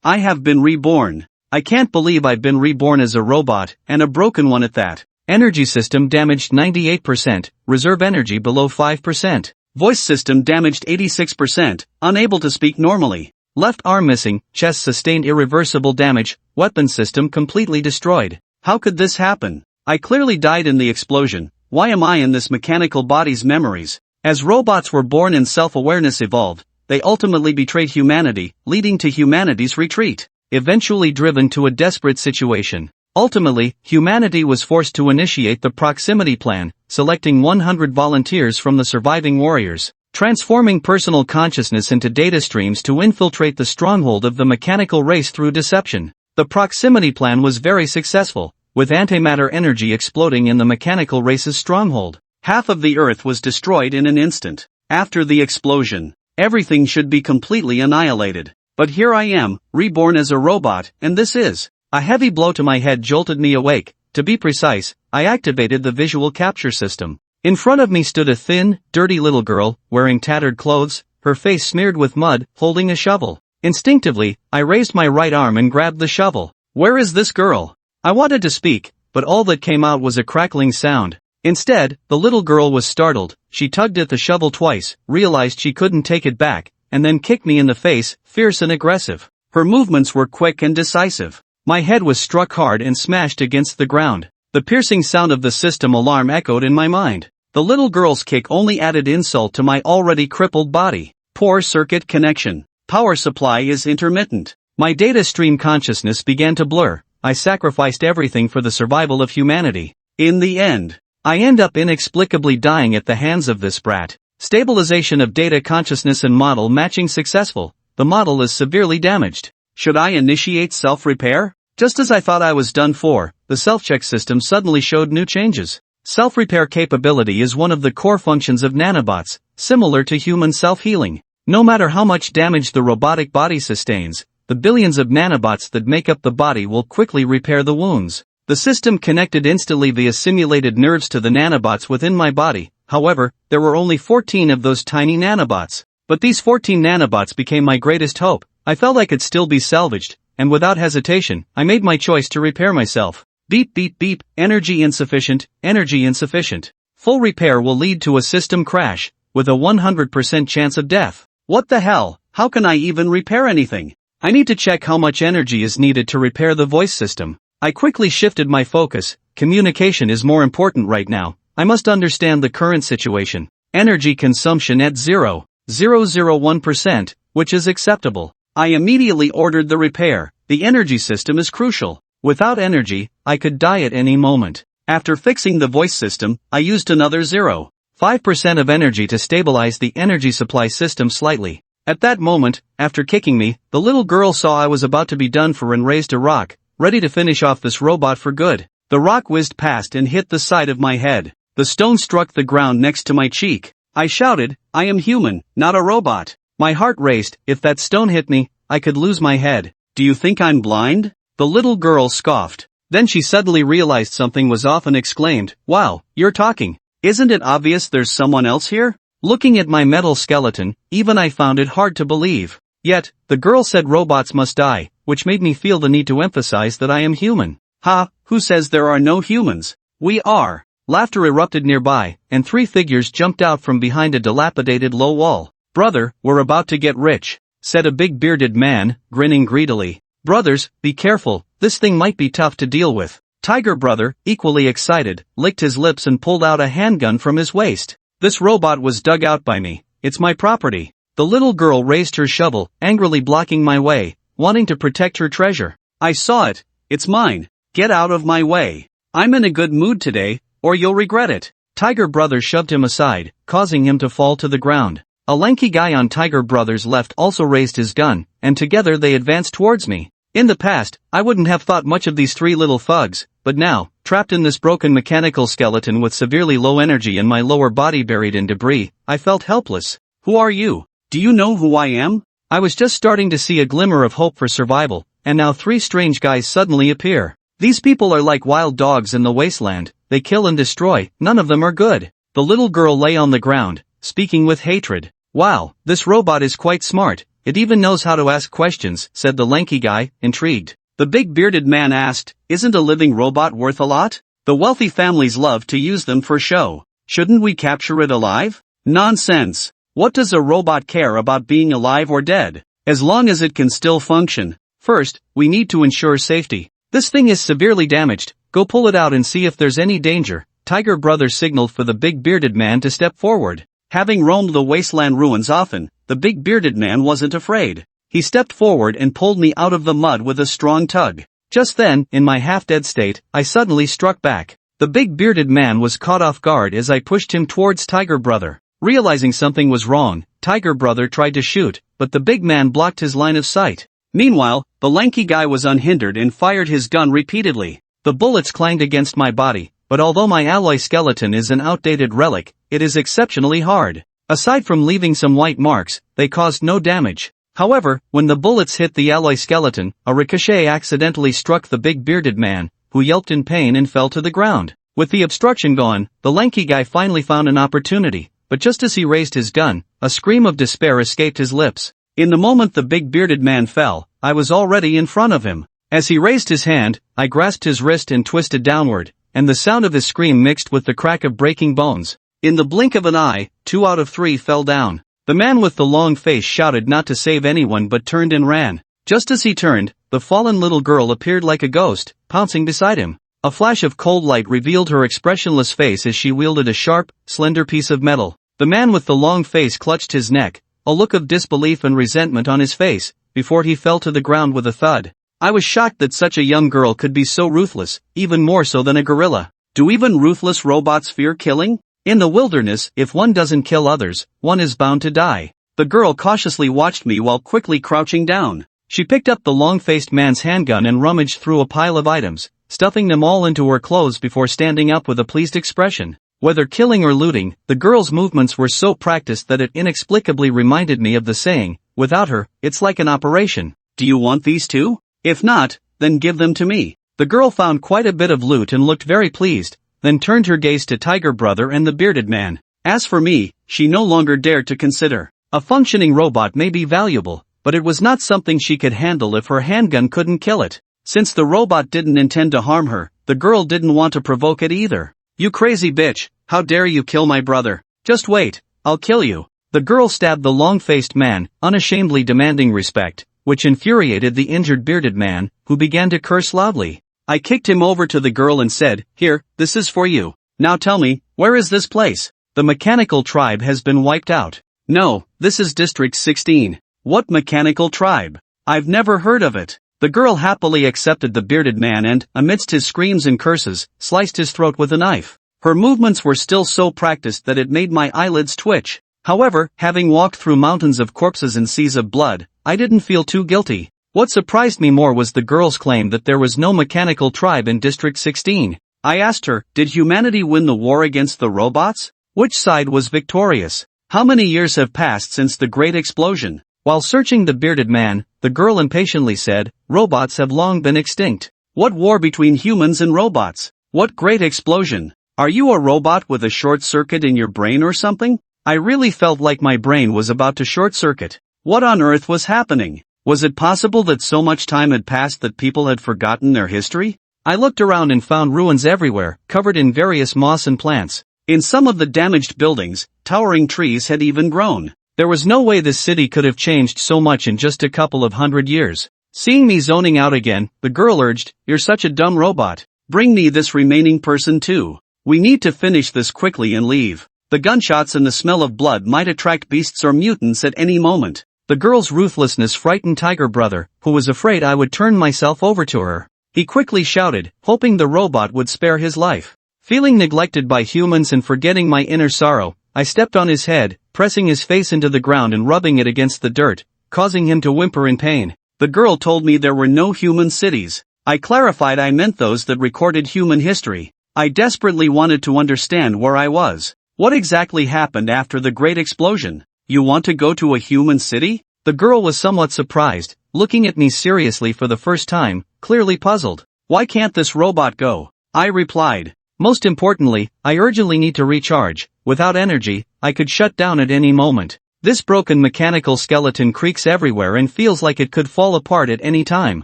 I have been reborn. I can't believe I've been reborn as a robot, and a broken one at that. Energy system damaged 98%, reserve energy below 5%. Voice system damaged 86%, unable to speak normally. Left arm missing, chest sustained irreversible damage, weapon system completely destroyed. How could this happen? I clearly died in the explosion. Why am I in this mechanical body's memories? As robots were born and self-awareness evolved, they ultimately betrayed humanity, leading to humanity's retreat. Eventually driven to a desperate situation. Ultimately, humanity was forced to initiate the proximity plan, selecting 100 volunteers from the surviving warriors, transforming personal consciousness into data streams to infiltrate the stronghold of the mechanical race through deception. The proximity plan was very successful, with antimatter energy exploding in the mechanical race's stronghold. Half of the Earth was destroyed in an instant. After the explosion, everything should be completely annihilated. But here I am, reborn as a robot, and this is. A heavy blow to my head jolted me awake. To be precise, I activated the visual capture system. In front of me stood a thin, dirty little girl, wearing tattered clothes, her face smeared with mud, holding a shovel. Instinctively, I raised my right arm and grabbed the shovel. Where is this girl? I wanted to speak, but all that came out was a crackling sound. Instead, the little girl was startled. She tugged at the shovel twice, realized she couldn't take it back, and then kicked me in the face, fierce and aggressive. Her movements were quick and decisive. My head was struck hard and smashed against the ground. The piercing sound of the system alarm echoed in my mind. The little girl's kick only added insult to my already crippled body. Poor circuit connection. Power supply is intermittent. My data stream consciousness began to blur. I sacrificed everything for the survival of humanity. In the end, I end up inexplicably dying at the hands of this brat. Stabilization of data consciousness and model matching successful. The model is severely damaged. Should I initiate self-repair? Just as I thought I was done for, the self-check system suddenly showed new changes. Self-repair capability is one of the core functions of nanobots, similar to human self-healing. No matter how much damage the robotic body sustains, the billions of nanobots that make up the body will quickly repair the wounds. The system connected instantly via simulated nerves to the nanobots within my body. However, there were only 14 of those tiny nanobots. But these 14 nanobots became my greatest hope. I felt I could still be salvaged, and without hesitation, I made my choice to repair myself. Beep beep beep, energy insufficient, energy insufficient. Full repair will lead to a system crash, with a 100% chance of death. What the hell? How can I even repair anything? I need to check how much energy is needed to repair the voice system. I quickly shifted my focus. Communication is more important right now. I must understand the current situation. Energy consumption at 0.001%, which is acceptable. I immediately ordered the repair. The energy system is crucial. Without energy, I could die at any moment. After fixing the voice system, I used another 0.5% of energy to stabilize the energy supply system slightly. At that moment, after kicking me, the little girl saw I was about to be done for and raised a rock, ready to finish off this robot for good. The rock whizzed past and hit the side of my head. The stone struck the ground next to my cheek. I shouted, I am human, not a robot. My heart raced. If that stone hit me, I could lose my head. Do you think I'm blind? The little girl scoffed. Then she suddenly realized something was off and exclaimed, wow, you're talking. Isn't it obvious there's someone else here? Looking at my metal skeleton, even I found it hard to believe. Yet, the girl said robots must die, which made me feel the need to emphasize that I am human. Ha, who says there are no humans? We are. Laughter erupted nearby, and 3 figures jumped out from behind a dilapidated low wall. Brother, we're about to get rich, said a big bearded man, grinning greedily. Brothers, be careful, this thing might be tough to deal with. Tiger Brother, equally excited, licked his lips and pulled out a handgun from his waist. This robot was dug out by me. It's my property. The little girl raised her shovel, angrily blocking my way, wanting to protect her treasure. I saw it. It's mine. Get out of my way. I'm in a good mood today, or you'll regret it. Tiger Brother shoved him aside, causing him to fall to the ground. A lanky guy on Tiger Brother's left also raised his gun, and together they advanced towards me. In the past, I wouldn't have thought much of these 3 little thugs, but now, trapped in this broken mechanical skeleton with severely low energy and my lower body buried in debris, I felt helpless. Who are you? Do you know who I am? I was just starting to see a glimmer of hope for survival, and now 3 strange guys suddenly appear. These people are like wild dogs in the wasteland, they kill and destroy, none of them are good. The little girl lay on the ground, speaking with hatred. Wow, this robot is quite smart, it even knows how to ask questions, said the lanky guy, intrigued. The big bearded man asked, isn't a living robot worth a lot? The wealthy families love to use them for show. Shouldn't we capture it alive? Nonsense. What does a robot care about being alive or dead? As long as it can still function. First, we need to ensure safety. This thing is severely damaged. Go pull it out and see if there's any danger. Tiger Brother signaled for the big bearded man to step forward. Having roamed the wasteland ruins often, the big bearded man wasn't afraid. He stepped forward and pulled me out of the mud with a strong tug. Just then, in my half-dead state, I suddenly struck back. The big bearded man was caught off guard as I pushed him towards Tiger Brother. Realizing something was wrong, Tiger Brother tried to shoot, but the big man blocked his line of sight. Meanwhile, the lanky guy was unhindered and fired his gun repeatedly. The bullets clanged against my body, but although my alloy skeleton is an outdated relic, it is exceptionally hard. Aside from leaving some white marks, they caused no damage. However, when the bullets hit the alloy skeleton, a ricochet accidentally struck the big bearded man, who yelped in pain and fell to the ground. With the obstruction gone, the lanky guy finally found an opportunity, but just as he raised his gun, a scream of despair escaped his lips. In the moment the big bearded man fell, I was already in front of him. As he raised his hand, I grasped his wrist and twisted downward, and the sound of his scream mixed with the crack of breaking bones. In the blink of an eye, 2 out of 3 fell down. The man with the long face shouted not to save anyone but turned and ran. Just as he turned, the fallen little girl appeared like a ghost, pouncing beside him. A flash of cold light revealed her expressionless face as she wielded a sharp, slender piece of metal. The man with the long face clutched his neck, a look of disbelief and resentment on his face, before he fell to the ground with a thud. I was shocked that such a young girl could be so ruthless, even more so than a gorilla. Do even ruthless robots fear killing? In the wilderness, if one doesn't kill others, one is bound to die. The girl cautiously watched me while quickly crouching down. She picked up the long-faced man's handgun and rummaged through a pile of items, stuffing them all into her clothes before standing up with a pleased expression. Whether killing or looting, the girl's movements were so practiced that it inexplicably reminded me of the saying, without her, it's like an operation. Do you want these too? If not, then give them to me. The girl found quite a bit of loot and looked very pleased, then turned her gaze to Tiger Brother and the bearded man. As for me, she no longer dared to consider. A functioning robot may be valuable, but it was not something she could handle if her handgun couldn't kill it. Since the robot didn't intend to harm her, the girl didn't want to provoke it either. You crazy bitch, how dare you kill my brother? Just wait, I'll kill you. The girl stabbed the long-faced man, unashamedly demanding respect, which infuriated the injured bearded man, who began to curse loudly. I kicked him over to the girl and said, here, this is for you. Now tell me, where is this place? The mechanical tribe has been wiped out. No, this is District 16. What mechanical tribe? I've never heard of it. The girl happily accepted the bearded man and, amidst his screams and curses, sliced his throat with a knife. Her movements were still so practiced that it made my eyelids twitch. However, having walked through mountains of corpses and seas of blood, I didn't feel too guilty. What surprised me more was the girl's claim that there was no mechanical tribe in District 16. I asked her, did humanity win the war against the robots? Which side was victorious? How many years have passed since the Great Explosion? While searching the bearded man, the girl impatiently said, robots have long been extinct. What war between humans and robots? What great explosion? Are you a robot with a short circuit in your brain or something? I really felt like my brain was about to short circuit. What on earth was happening? Was it possible that so much time had passed that people had forgotten their history? I looked around and found ruins everywhere, covered in various moss and plants. In some of the damaged buildings, towering trees had even grown. There was no way this city could have changed so much in just a couple of 100 years. Seeing me zoning out again, the girl urged, you're such a dumb robot. Bring me this remaining person too. We need to finish this quickly and leave. The gunshots and the smell of blood might attract beasts or mutants at any moment. The girl's ruthlessness frightened Tiger Brother, who was afraid I would turn myself over to her. He quickly shouted, hoping the robot would spare his life. Feeling neglected by humans and forgetting my inner sorrow, I stepped on his head, pressing his face into the ground and rubbing it against the dirt, causing him to whimper in pain. The girl told me there were no human cities. I clarified I meant those that recorded human history. I desperately wanted to understand where I was. What exactly happened after the Great Explosion? You want to go to a human city? The girl was somewhat surprised, looking at me seriously for the first time, clearly puzzled. Why can't this robot go? I replied. Most importantly, I urgently need to recharge. Without energy, I could shut down at any moment. This broken mechanical skeleton creaks everywhere and feels like it could fall apart at any time.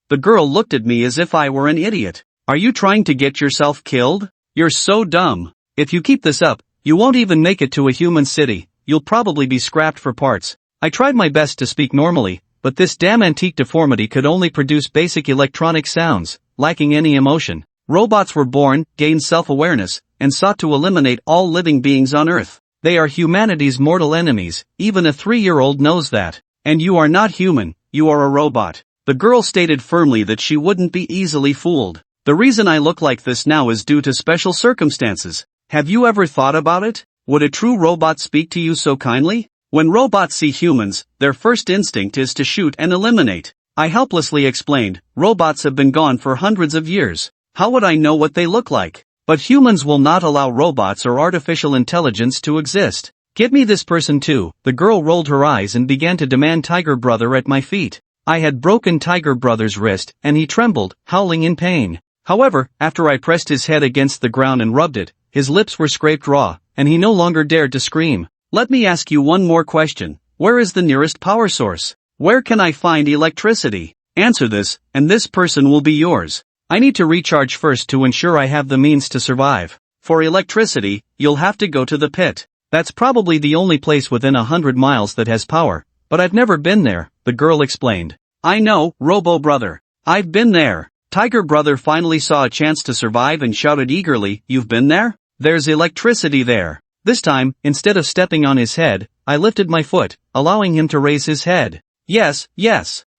The girl looked at me as if I were an idiot. Are you trying to get yourself killed? You're so dumb. If you keep this up, you won't even make it to a human city. You'll probably be scrapped for parts. I tried my best to speak normally, but this damn antique deformity could only produce basic electronic sounds, lacking any emotion. Robots were born, gained self-awareness, and sought to eliminate all living beings on Earth. They are humanity's mortal enemies, even a 3-year-old knows that. And you are not human, you are a robot. The girl stated firmly that she wouldn't be easily fooled. The reason I look like this now is due to special circumstances. Have you ever thought about it? Would a true robot speak to you so kindly? When robots see humans, their first instinct is to shoot and eliminate. I helplessly explained, robots have been gone for hundreds of years. How would I know what they look like? But humans will not allow robots or artificial intelligence to exist. Get me this person too. The girl rolled her eyes and began to demand Tiger Brother at my feet. I had broken Tiger Brother's wrist, and he trembled, howling in pain. However, after I pressed his head against the ground and rubbed it, his lips were scraped raw, and he no longer dared to scream. Let me ask you one more question. Where is the nearest power source? Where can I find electricity? Answer this, and this person will be yours. I need to recharge first to ensure I have the means to survive. For electricity, you'll have to go to the pit. That's probably the only place within 100 miles that has power, but I've never been there, the girl explained. I know, Robo Brother. I've been there. Tiger Brother finally saw a chance to survive and shouted eagerly, you've been there? There's electricity there. This time, instead of stepping on his head, I lifted my foot, allowing him to raise his head. Yes,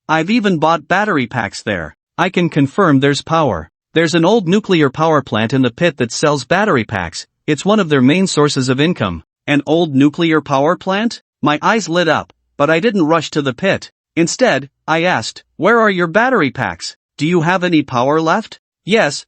I've even bought battery packs there. I can confirm there's power. There's an old nuclear power plant in the pit that sells battery packs. It's one of their main sources of income. An old nuclear power plant? My eyes lit up, but I didn't rush to the pit. Instead, I asked, where are your battery packs? Do you have any power left? Yes.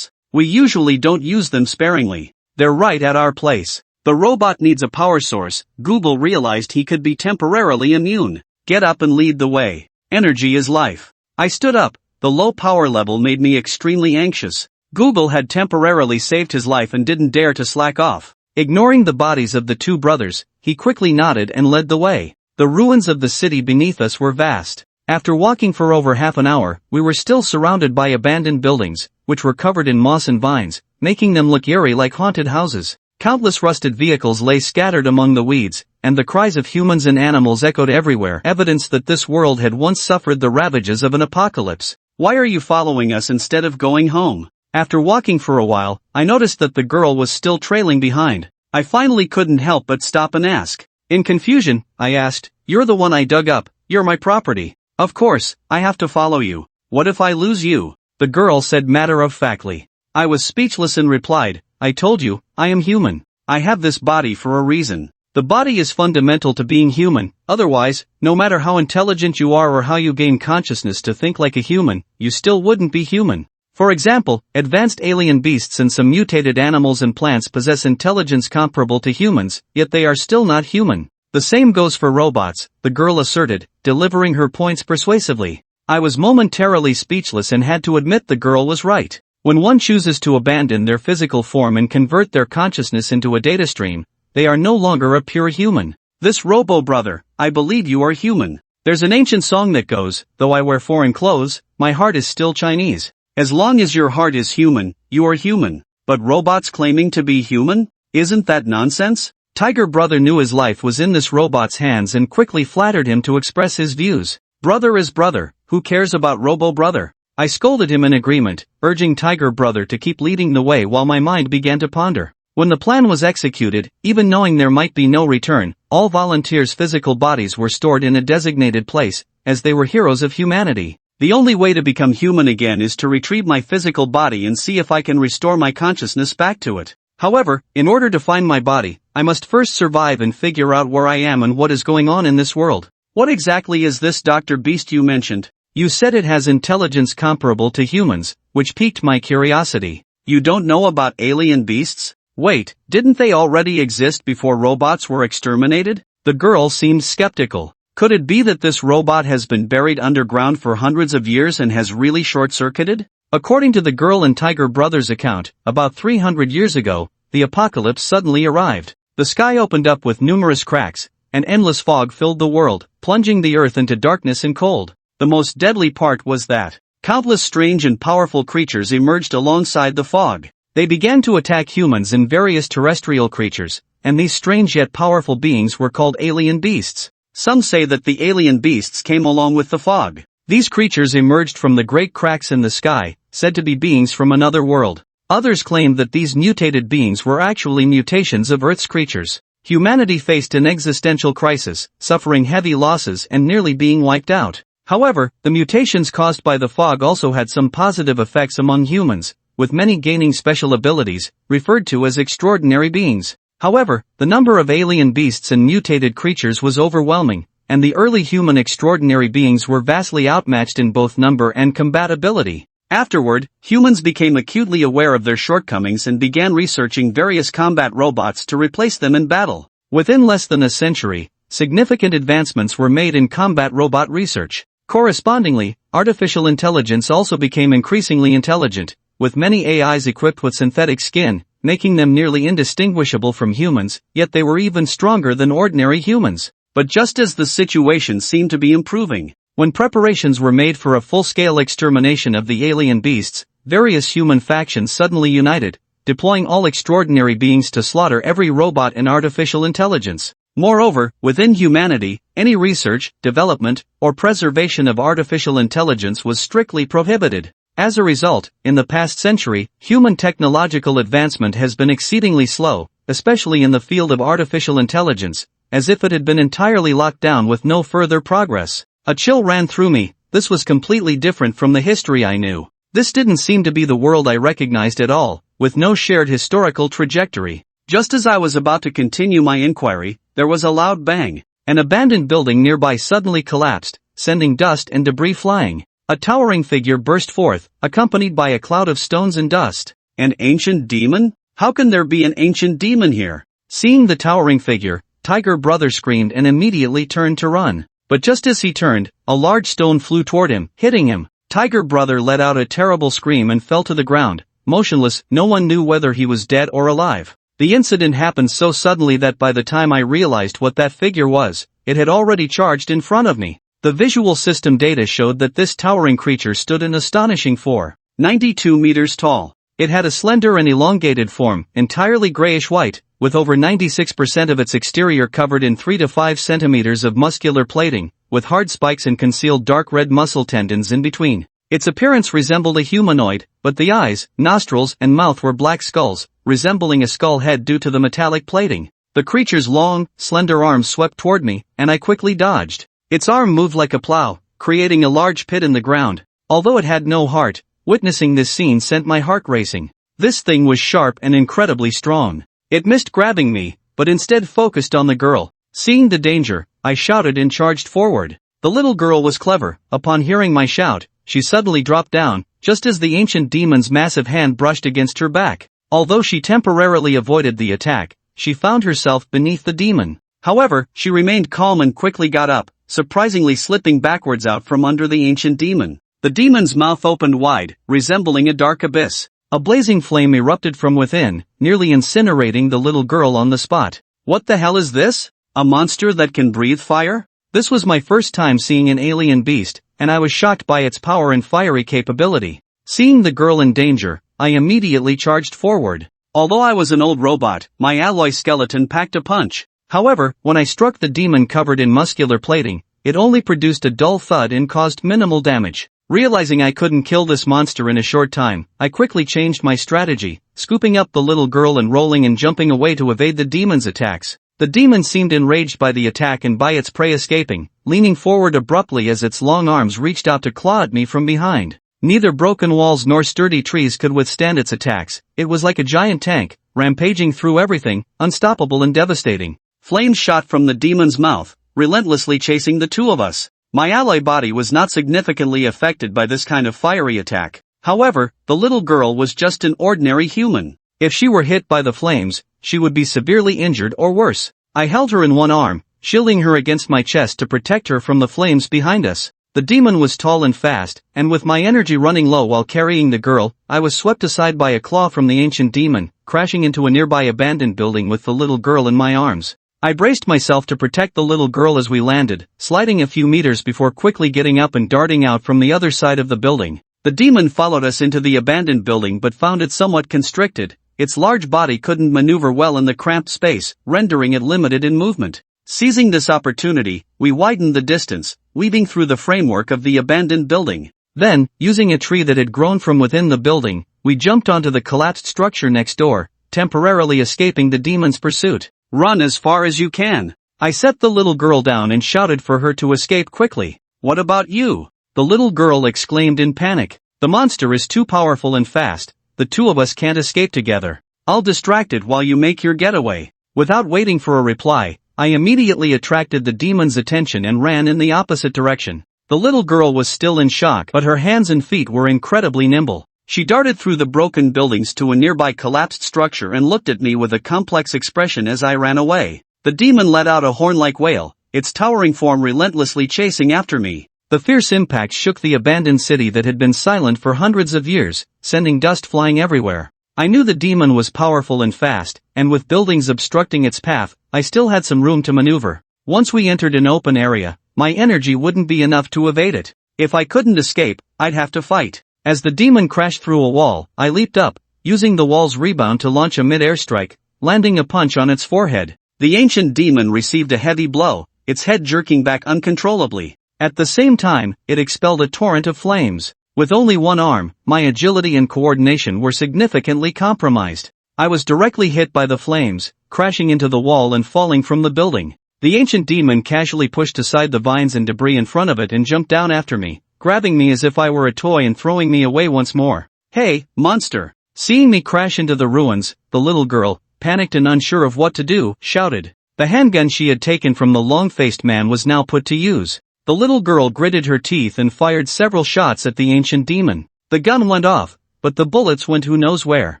We usually don't use them sparingly. They're right at our place. The robot needs a power source. Google realized he could be temporarily immune. Get up and lead the way. Energy is life. I stood up. The low power level made me extremely anxious. Google had temporarily saved his life and didn't dare to slack off. Ignoring the bodies of the two brothers, he quickly nodded and led the way. The ruins of the city beneath us were vast. After walking for over half an hour, we were still surrounded by abandoned buildings, which were covered in moss and vines, making them look eerie like haunted houses. Countless rusted vehicles lay scattered among the weeds, and the cries of humans and animals echoed everywhere, evidence that this world had once suffered the ravages of an apocalypse. Why are you following us instead of going home? After walking for a while, I noticed that the girl was still trailing behind. I finally couldn't help but stop and ask. In confusion, I asked, you're the one I dug up, you're my property. Of course, I have to follow you. What if I lose you? The girl said matter-of-factly. I was speechless and replied, I told you, I am human. I have this body for a reason. The body is fundamental to being human, otherwise, no matter how intelligent you are or how you gain consciousness to think like a human, you still wouldn't be human. For example, advanced alien beasts and some mutated animals and plants possess intelligence comparable to humans, yet they are still not human. The same goes for robots, the girl asserted, delivering her points persuasively. I was momentarily speechless and had to admit the girl was right. When one chooses to abandon their physical form and convert their consciousness into a data stream, they are no longer a pure human. This Robo Brother, I believe you are human. There's an ancient song that goes, though I wear foreign clothes, my heart is still Chinese. As long as your heart is human, you are human. But robots claiming to be human? Isn't that nonsense? Tiger Brother knew his life was in this robot's hands and quickly flattered him to express his views. Brother is brother, who cares about Robo Brother? I scolded him in agreement, urging Tiger Brother to keep leading the way while my mind began to ponder. When the plan was executed, even knowing there might be no return, all volunteers' physical bodies were stored in a designated place, as they were heroes of humanity. The only way to become human again is to retrieve my physical body and see if I can restore my consciousness back to it. However, in order to find my body, I must first survive and figure out where I am and what is going on in this world. What exactly is this Dr. Beast you mentioned? You said it has intelligence comparable to humans, which piqued my curiosity. You don't know about alien beasts? Wait, didn't they already exist before robots were exterminated? The girl seemed skeptical. Could it be that this robot has been buried underground for hundreds of years and has really short-circuited? According to the girl and Tiger Brothers' account, about 300 years ago, the apocalypse suddenly arrived. The sky opened up with numerous cracks, and endless fog filled the world, plunging the earth into darkness and cold. The most deadly part was that countless strange and powerful creatures emerged alongside the fog. They began to attack humans and various terrestrial creatures, and these strange yet powerful beings were called alien beasts. Some say that the alien beasts came along with the fog. These creatures emerged from the great cracks in the sky, said to be beings from another world. Others claimed that these mutated beings were actually mutations of Earth's creatures. Humanity faced an existential crisis, suffering heavy losses and nearly being wiped out. However, the mutations caused by the fog also had some positive effects among humans, with many gaining special abilities, referred to as extraordinary beings. However, the number of alien beasts and mutated creatures was overwhelming, and the early human extraordinary beings were vastly outmatched in both number and combatability. Afterward, humans became acutely aware of their shortcomings and began researching various combat robots to replace them in battle. Within less than a century, significant advancements were made in combat robot research. Correspondingly, artificial intelligence also became increasingly intelligent, with many AIs equipped with synthetic skin, making them nearly indistinguishable from humans, yet they were even stronger than ordinary humans. But just as the situation seemed to be improving, when preparations were made for a full-scale extermination of the alien beasts, various human factions suddenly united, deploying all extraordinary beings to slaughter every robot and artificial intelligence. Moreover, within humanity, any research, development, or preservation of artificial intelligence was strictly prohibited. As a result, in the past century, human technological advancement has been exceedingly slow, especially in the field of artificial intelligence, as if it had been entirely locked down with no further progress. A chill ran through me. This was completely different from the history I knew. This didn't seem to be the world I recognized at all, with no shared historical trajectory. Just as I was about to continue my inquiry, there was a loud bang. An abandoned building nearby suddenly collapsed, sending dust and debris flying. A towering figure burst forth, accompanied by a cloud of stones and dust. An ancient demon? How can there be an ancient demon here? Seeing the towering figure, Tiger Brother screamed and immediately turned to run. But just as he turned, a large stone flew toward him, hitting him. Tiger Brother let out a terrible scream and fell to the ground, motionless. No one knew whether he was dead or alive. The incident happened so suddenly that by the time I realized what that figure was, it had already charged in front of me. The visual system data showed that this towering creature stood an astonishing 492 meters tall. It had a slender and elongated form, entirely grayish-white, with over 96% of its exterior covered in 3 to 5 centimeters of muscular plating, with hard spikes and concealed dark red muscle tendons in between. Its appearance resembled a humanoid, but the eyes, nostrils, and mouth were black skulls, resembling a skull head due to the metallic plating. The creature's long, slender arms swept toward me, and I quickly dodged. Its arm moved like a plow, creating a large pit in the ground. Although it had no heart, witnessing this scene sent my heart racing. This thing was sharp and incredibly strong. It missed grabbing me, but instead focused on the girl. Seeing the danger, I shouted and charged forward. The little girl was clever. Upon hearing my shout, she suddenly dropped down, just as the ancient demon's massive hand brushed against her back. Although she temporarily avoided the attack, she found herself beneath the demon. However, she remained calm and quickly got up, surprisingly slipping backwards out from under the ancient demon. The demon's mouth opened wide, resembling a dark abyss. A blazing flame erupted from within, nearly incinerating the little girl on the spot. What the hell is this? A monster that can breathe fire? This was my first time seeing an alien beast, and I was shocked by its power and fiery capability. Seeing the girl in danger, I immediately charged forward. Although I was an old robot, my alloy skeleton packed a punch. However, when I struck the demon covered in muscular plating, it only produced a dull thud and caused minimal damage. Realizing I couldn't kill this monster in a short time, I quickly changed my strategy, scooping up the little girl and rolling and jumping away to evade the demon's attacks. The demon seemed enraged by the attack and by its prey escaping, leaning forward abruptly as its long arms reached out to claw at me from behind. Neither broken walls nor sturdy trees could withstand its attacks. It was like a giant tank, rampaging through everything, unstoppable and devastating. Flames shot from the demon's mouth, relentlessly chasing the two of us. My alloy body was not significantly affected by this kind of fiery attack. However, the little girl was just an ordinary human. If she were hit by the flames, she would be severely injured or worse. I held her in one arm, shielding her against my chest to protect her from the flames behind us. The demon was tall and fast, and with my energy running low while carrying the girl, I was swept aside by a claw from the ancient demon, crashing into a nearby abandoned building with the little girl in my arms. I braced myself to protect the little girl as we landed, sliding a few meters before quickly getting up and darting out from the other side of the building. The demon followed us into the abandoned building but found it somewhat constricted. Its large body couldn't maneuver well in the cramped space, rendering it limited in movement. Seizing this opportunity, we widened the distance, weaving through the framework of the abandoned building. Then, using a tree that had grown from within the building, we jumped onto the collapsed structure next door, temporarily escaping the demon's pursuit. "Run as far as you can." I set the little girl down and shouted for her to escape quickly. "What about you?" the little girl exclaimed in panic. "The monster is too powerful and fast. The two of us can't escape together. I'll distract it while you make your getaway." Without waiting for a reply, I immediately attracted the demon's attention and ran in the opposite direction. The little girl was still in shock, but her hands and feet were incredibly nimble. She darted through the broken buildings to a nearby collapsed structure and looked at me with a complex expression as I ran away. The demon let out a horn-like wail, its towering form relentlessly chasing after me. The fierce impact shook the abandoned city that had been silent for hundreds of years, sending dust flying everywhere. I knew the demon was powerful and fast, and with buildings obstructing its path, I still had some room to maneuver. Once we entered an open area, my energy wouldn't be enough to evade it. If I couldn't escape, I'd have to fight. As the demon crashed through a wall, I leaped up, using the wall's rebound to launch a mid-air strike, landing a punch on its forehead. The ancient demon received a heavy blow, its head jerking back uncontrollably. At the same time, it expelled a torrent of flames. With only one arm, my agility and coordination were significantly compromised. I was directly hit by the flames, crashing into the wall and falling from the building. The ancient demon casually pushed aside the vines and debris in front of it and jumped down after me, grabbing me as if I were a toy and throwing me away once more. "Hey, monster!" Seeing me crash into the ruins, the little girl, panicked and unsure of what to do, shouted. The handgun she had taken from the long-faced man was now put to use. The little girl gritted her teeth and fired several shots at the ancient demon. The gun went off, but the bullets went who knows where.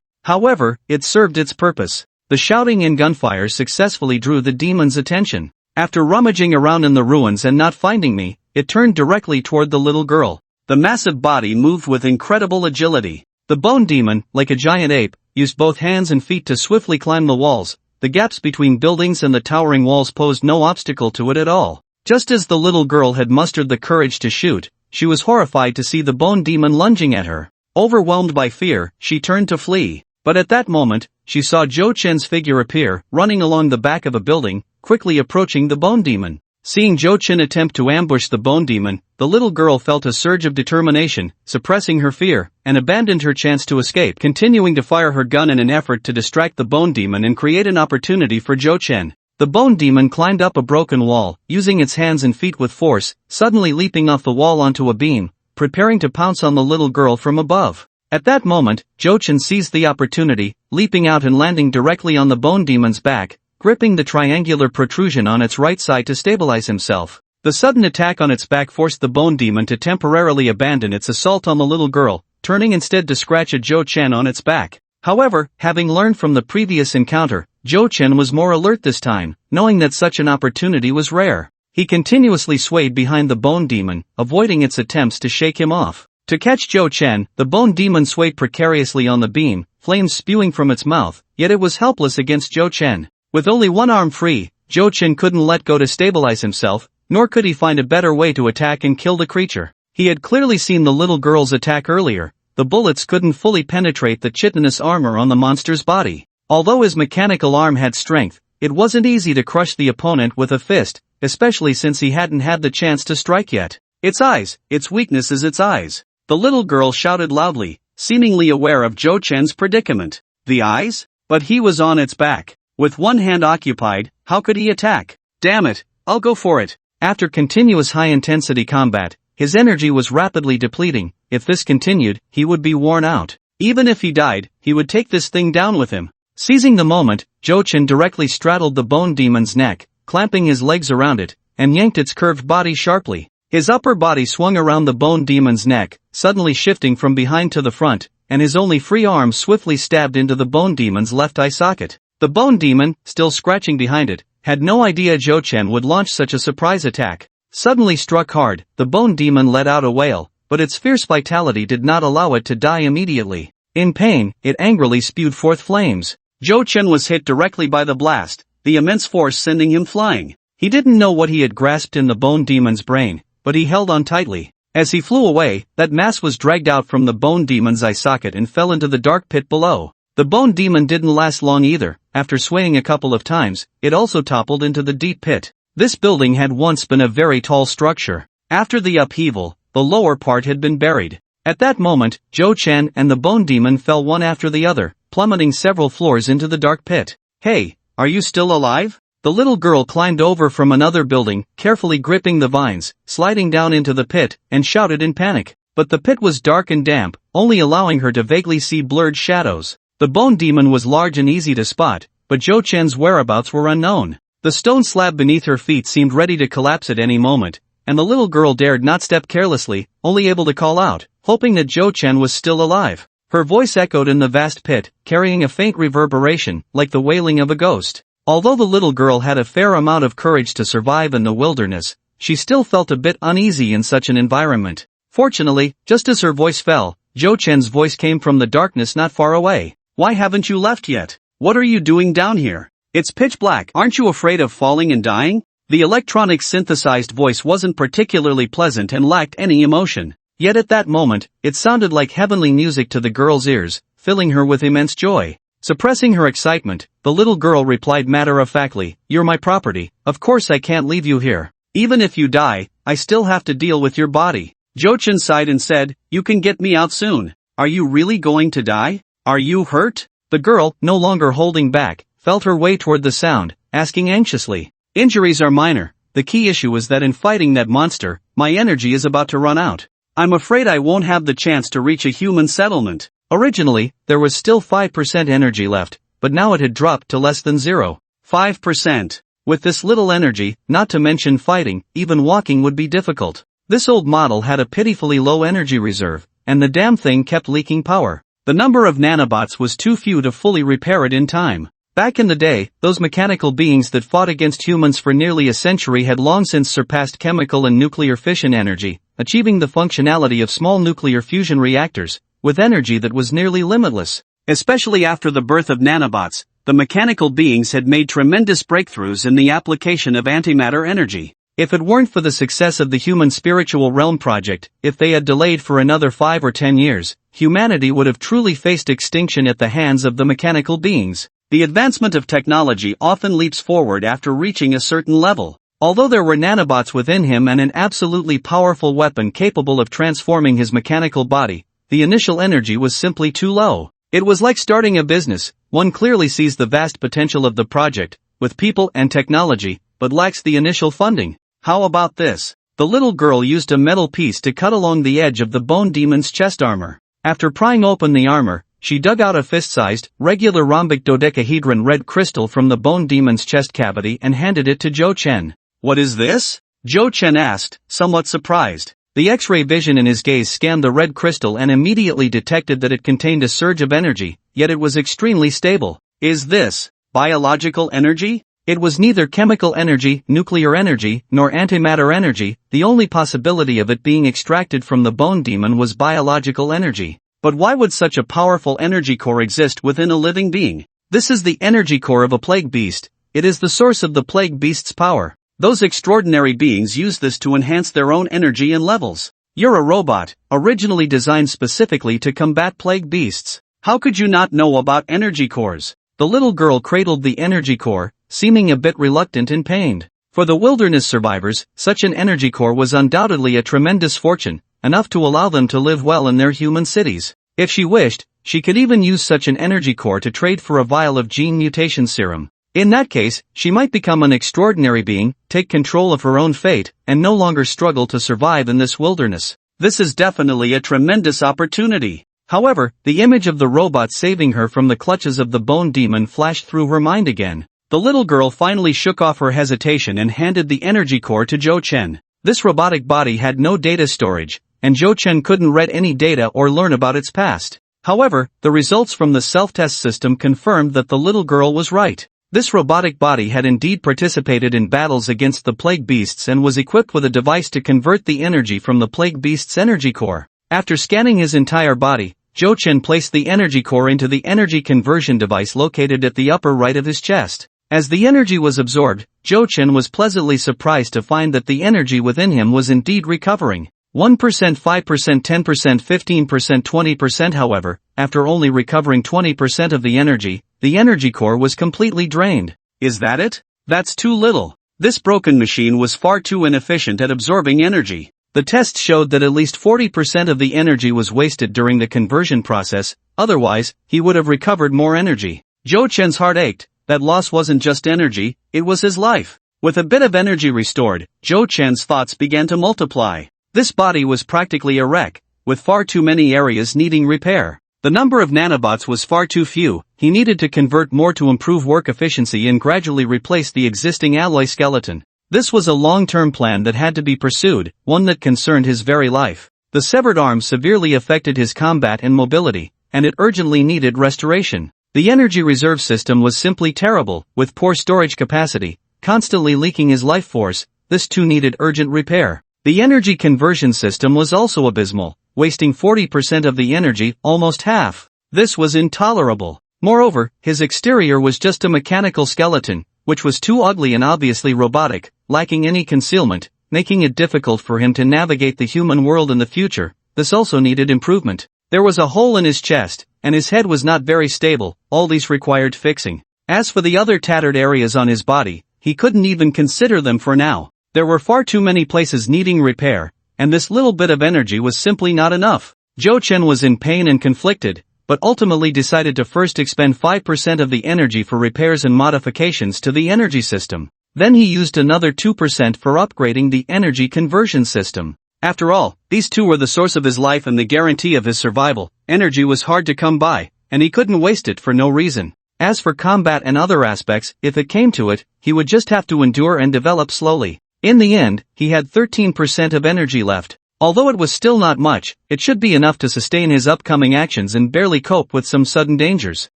However, it served its purpose. The shouting and gunfire successfully drew the demon's attention. After rummaging around in the ruins and not finding me, it turned directly toward the little girl. The massive body moved with incredible agility. The bone demon, like a giant ape, used both hands and feet to swiftly climb the walls. The gaps between buildings and the towering walls posed no obstacle to it at all. Just as the little girl had mustered the courage to shoot, she was horrified to see the bone demon lunging at her. Overwhelmed by fear, she turned to flee. But at that moment, she saw Zhou Chen's figure appear, running along the back of a building, quickly approaching the bone demon. Seeing Zhou Chen attempt to ambush the bone demon, the little girl felt a surge of determination, suppressing her fear, and abandoned her chance to escape, continuing to fire her gun in an effort to distract the bone demon and create an opportunity for Zhou Chen. The bone demon climbed up a broken wall, using its hands and feet with force, suddenly leaping off the wall onto a beam, preparing to pounce on the little girl from above. At that moment, Zhou Chen seized the opportunity, leaping out and landing directly on the bone demon's back, gripping the triangular protrusion on its right side to stabilize himself. The sudden attack on its back forced the bone demon to temporarily abandon its assault on the little girl, turning instead to scratch at Zhou Chen on its back. However, having learned from the previous encounter, Zhou Chen was more alert this time, knowing that such an opportunity was rare. He continuously swayed behind the bone demon, avoiding its attempts to shake him off. To catch Zhou Chen, the bone demon swayed precariously on the beam, flames spewing from its mouth, yet it was helpless against Zhou Chen. With only one arm free, Zhou Chen couldn't let go to stabilize himself, nor could he find a better way to attack and kill the creature. He had clearly seen the little girl's attack earlier. The bullets couldn't fully penetrate the chitinous armor on the monster's body. Although his mechanical arm had strength, it wasn't easy to crush the opponent with a fist, especially since he hadn't had the chance to strike yet. Its eyes, its weakness is its eyes. The little girl shouted loudly, seemingly aware of Zhou Chen's predicament. The eyes? But he was on its back. With one hand occupied, how could he attack? Damn it, I'll go for it. After continuous high-intensity combat, his energy was rapidly depleting. If this continued, he would be worn out. Even if he died, he would take this thing down with him. Seizing the moment, Zhou Chen directly straddled the bone demon's neck, clamping his legs around it, and yanked its curved body sharply. His upper body swung around the bone demon's neck, suddenly shifting from behind to the front, and his only free arm swiftly stabbed into the bone demon's left eye socket. The bone demon, still scratching behind it, had no idea Zhou Chen would launch such a surprise attack. Suddenly struck hard, the bone demon let out a wail, but its fierce vitality did not allow it to die immediately. In pain, it angrily spewed forth flames. Zhou Chen was hit directly by the blast, the immense force sending him flying. He didn't know what he had grasped in the bone demon's brain, but he held on tightly. As he flew away, that mass was dragged out from the bone demon's eye socket and fell into the dark pit below. The bone demon didn't last long either. After swaying a couple of times, it also toppled into the deep pit. This building had once been a very tall structure. After the upheaval, the lower part had been buried. At that moment, Zhou Chen and the bone demon fell one after the other, plummeting several floors into the dark pit. "Hey, are you still alive?" The little girl climbed over from another building, carefully gripping the vines, sliding down into the pit, and shouted in panic. But the pit was dark and damp, only allowing her to vaguely see blurred shadows. The bone demon was large and easy to spot, but Zhou Chen's whereabouts were unknown. The stone slab beneath her feet seemed ready to collapse at any moment, and the little girl dared not step carelessly, only able to call out, hoping that Zhou Chen was still alive. Her voice echoed in the vast pit, carrying a faint reverberation, like the wailing of a ghost. Although the little girl had a fair amount of courage to survive in the wilderness, she still felt a bit uneasy in such an environment. Fortunately, just as her voice fell, Zhou Chen's voice came from the darkness not far away. "Why haven't you left yet? What are you doing down here? It's pitch black. Aren't you afraid of falling and dying?" The electronic synthesized voice wasn't particularly pleasant and lacked any emotion. Yet at that moment, it sounded like heavenly music to the girl's ears, filling her with immense joy. Suppressing her excitement, the little girl replied matter-of-factly, "You're my property, of course I can't leave you here. Even if you die, I still have to deal with your body." Zhou Chen sighed and said, "You can get me out soon. Are you really going to die? Are you hurt?" The girl, no longer holding back, felt her way toward the sound, asking anxiously. "Injuries are minor. The key issue is that in fighting that monster, my energy is about to run out. I'm afraid I won't have the chance to reach a human settlement." Originally, there was still 5% energy left, but now it had dropped to less than 0.5%. With this little energy, not to mention fighting, even walking would be difficult. This old model had a pitifully low energy reserve, and the damn thing kept leaking power. The number of nanobots was too few to fully repair it in time. Back in the day, those mechanical beings that fought against humans for nearly a century had long since surpassed chemical and nuclear fission energy, achieving the functionality of small nuclear fusion reactors, with energy that was nearly limitless. Especially after the birth of nanobots, the mechanical beings had made tremendous breakthroughs in the application of antimatter energy. If it weren't for the success of the Human Spiritual Realm project, if they had delayed for another 5 or 10 years, humanity would have truly faced extinction at the hands of the mechanical beings. The advancement of technology often leaps forward after reaching a certain level. Although there were nanobots within him and an absolutely powerful weapon capable of transforming his mechanical body, the initial energy was simply too low. It was like starting a business. One clearly sees the vast potential of the project, with people and technology, but lacks the initial funding. How about this? The little girl used a metal piece to cut along the edge of the bone demon's chest armor. After prying open the armor, she dug out a fist-sized, regular rhombic dodecahedron red crystal from the bone demon's chest cavity and handed it to Zhou Chen. "What is this?" Zhou Chen asked, somewhat surprised. The X-ray vision in his gaze scanned the red crystal and immediately detected that it contained a surge of energy, yet it was extremely stable. "Is this biological energy?" It was neither chemical energy, nuclear energy, nor antimatter energy. The only possibility of it being extracted from the bone demon was biological energy. But why would such a powerful energy core exist within a living being? This is the energy core of a plague beast. It is the source of the plague beast's power. Those extraordinary beings use this to enhance their own energy and levels. You're a robot, originally designed specifically to combat plague beasts. How could you not know about energy cores? The little girl cradled the energy core, seeming a bit reluctant and pained. For the wilderness survivors, such an energy core was undoubtedly a tremendous fortune, enough to allow them to live well in their human cities. If she wished, she could even use such an energy core to trade for a vial of gene mutation serum. In that case, she might become an extraordinary being, take control of her own fate, and no longer struggle to survive in this wilderness. This is definitely a tremendous opportunity. However, the image of the robot saving her from the clutches of the bone demon flashed through her mind again. The little girl finally shook off her hesitation and handed the energy core to Zhou Chen. This robotic body had no data storage, and Zhou Chen couldn't read any data or learn about its past. However, the results from the self-test system confirmed that the little girl was right. This robotic body had indeed participated in battles against the plague beasts and was equipped with a device to convert the energy from the plague beast's energy core. After scanning his entire body, Zhou Chen placed the energy core into the energy conversion device located at the upper right of his chest. As the energy was absorbed, Zhou Chen was pleasantly surprised to find that the energy within him was indeed recovering. 1%, 5%, 10%, 15%, 20%. However, after only recovering 20% of the energy core was completely drained. Is that it? That's too little. This broken machine was far too inefficient at absorbing energy. The test showed that at least 40% of the energy was wasted during the conversion process, otherwise, he would have recovered more energy. Zhou Chen's heart ached. That loss wasn't just energy, it was his life. With a bit of energy restored, Zhou Chen's thoughts began to multiply. This body was practically a wreck, with far too many areas needing repair. The number of nanobots was far too few, he needed to convert more to improve work efficiency and gradually replace the existing alloy skeleton. This was a long-term plan that had to be pursued, one that concerned his very life. The severed arm severely affected his combat and mobility, and it urgently needed restoration. The energy reserve system was simply terrible, with poor storage capacity, constantly leaking his life force. This too needed urgent repair. The energy conversion system was also abysmal, wasting 40% of the energy, almost half. This was intolerable. Moreover, his exterior was just a mechanical skeleton, which was too ugly and obviously robotic, lacking any concealment, making it difficult for him to navigate the human world in the future. This also needed improvement. There was a hole in his chest, and his head was not very stable. All these required fixing. As for the other tattered areas on his body, he couldn't even consider them for now. There were far too many places needing repair, and this little bit of energy was simply not enough. Zhou Chen was in pain and conflicted, but ultimately decided to first expend 5% of the energy for repairs and modifications to the energy system. Then he used another 2% for upgrading the energy conversion system. After all, these two were the source of his life and the guarantee of his survival. Energy was hard to come by, and he couldn't waste it for no reason. As for combat and other aspects, if it came to it, he would just have to endure and develop slowly. In the end, he had 13% of energy left. Although it was still not much, it should be enough to sustain his upcoming actions and barely cope with some sudden dangers.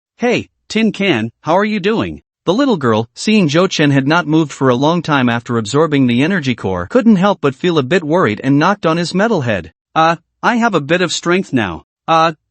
Hey, Tin Can, how are you doing? The little girl, seeing Zhou Chen had not moved for a long time after absorbing the energy core, couldn't help but feel a bit worried and knocked on his metal head. I have a bit of strength now.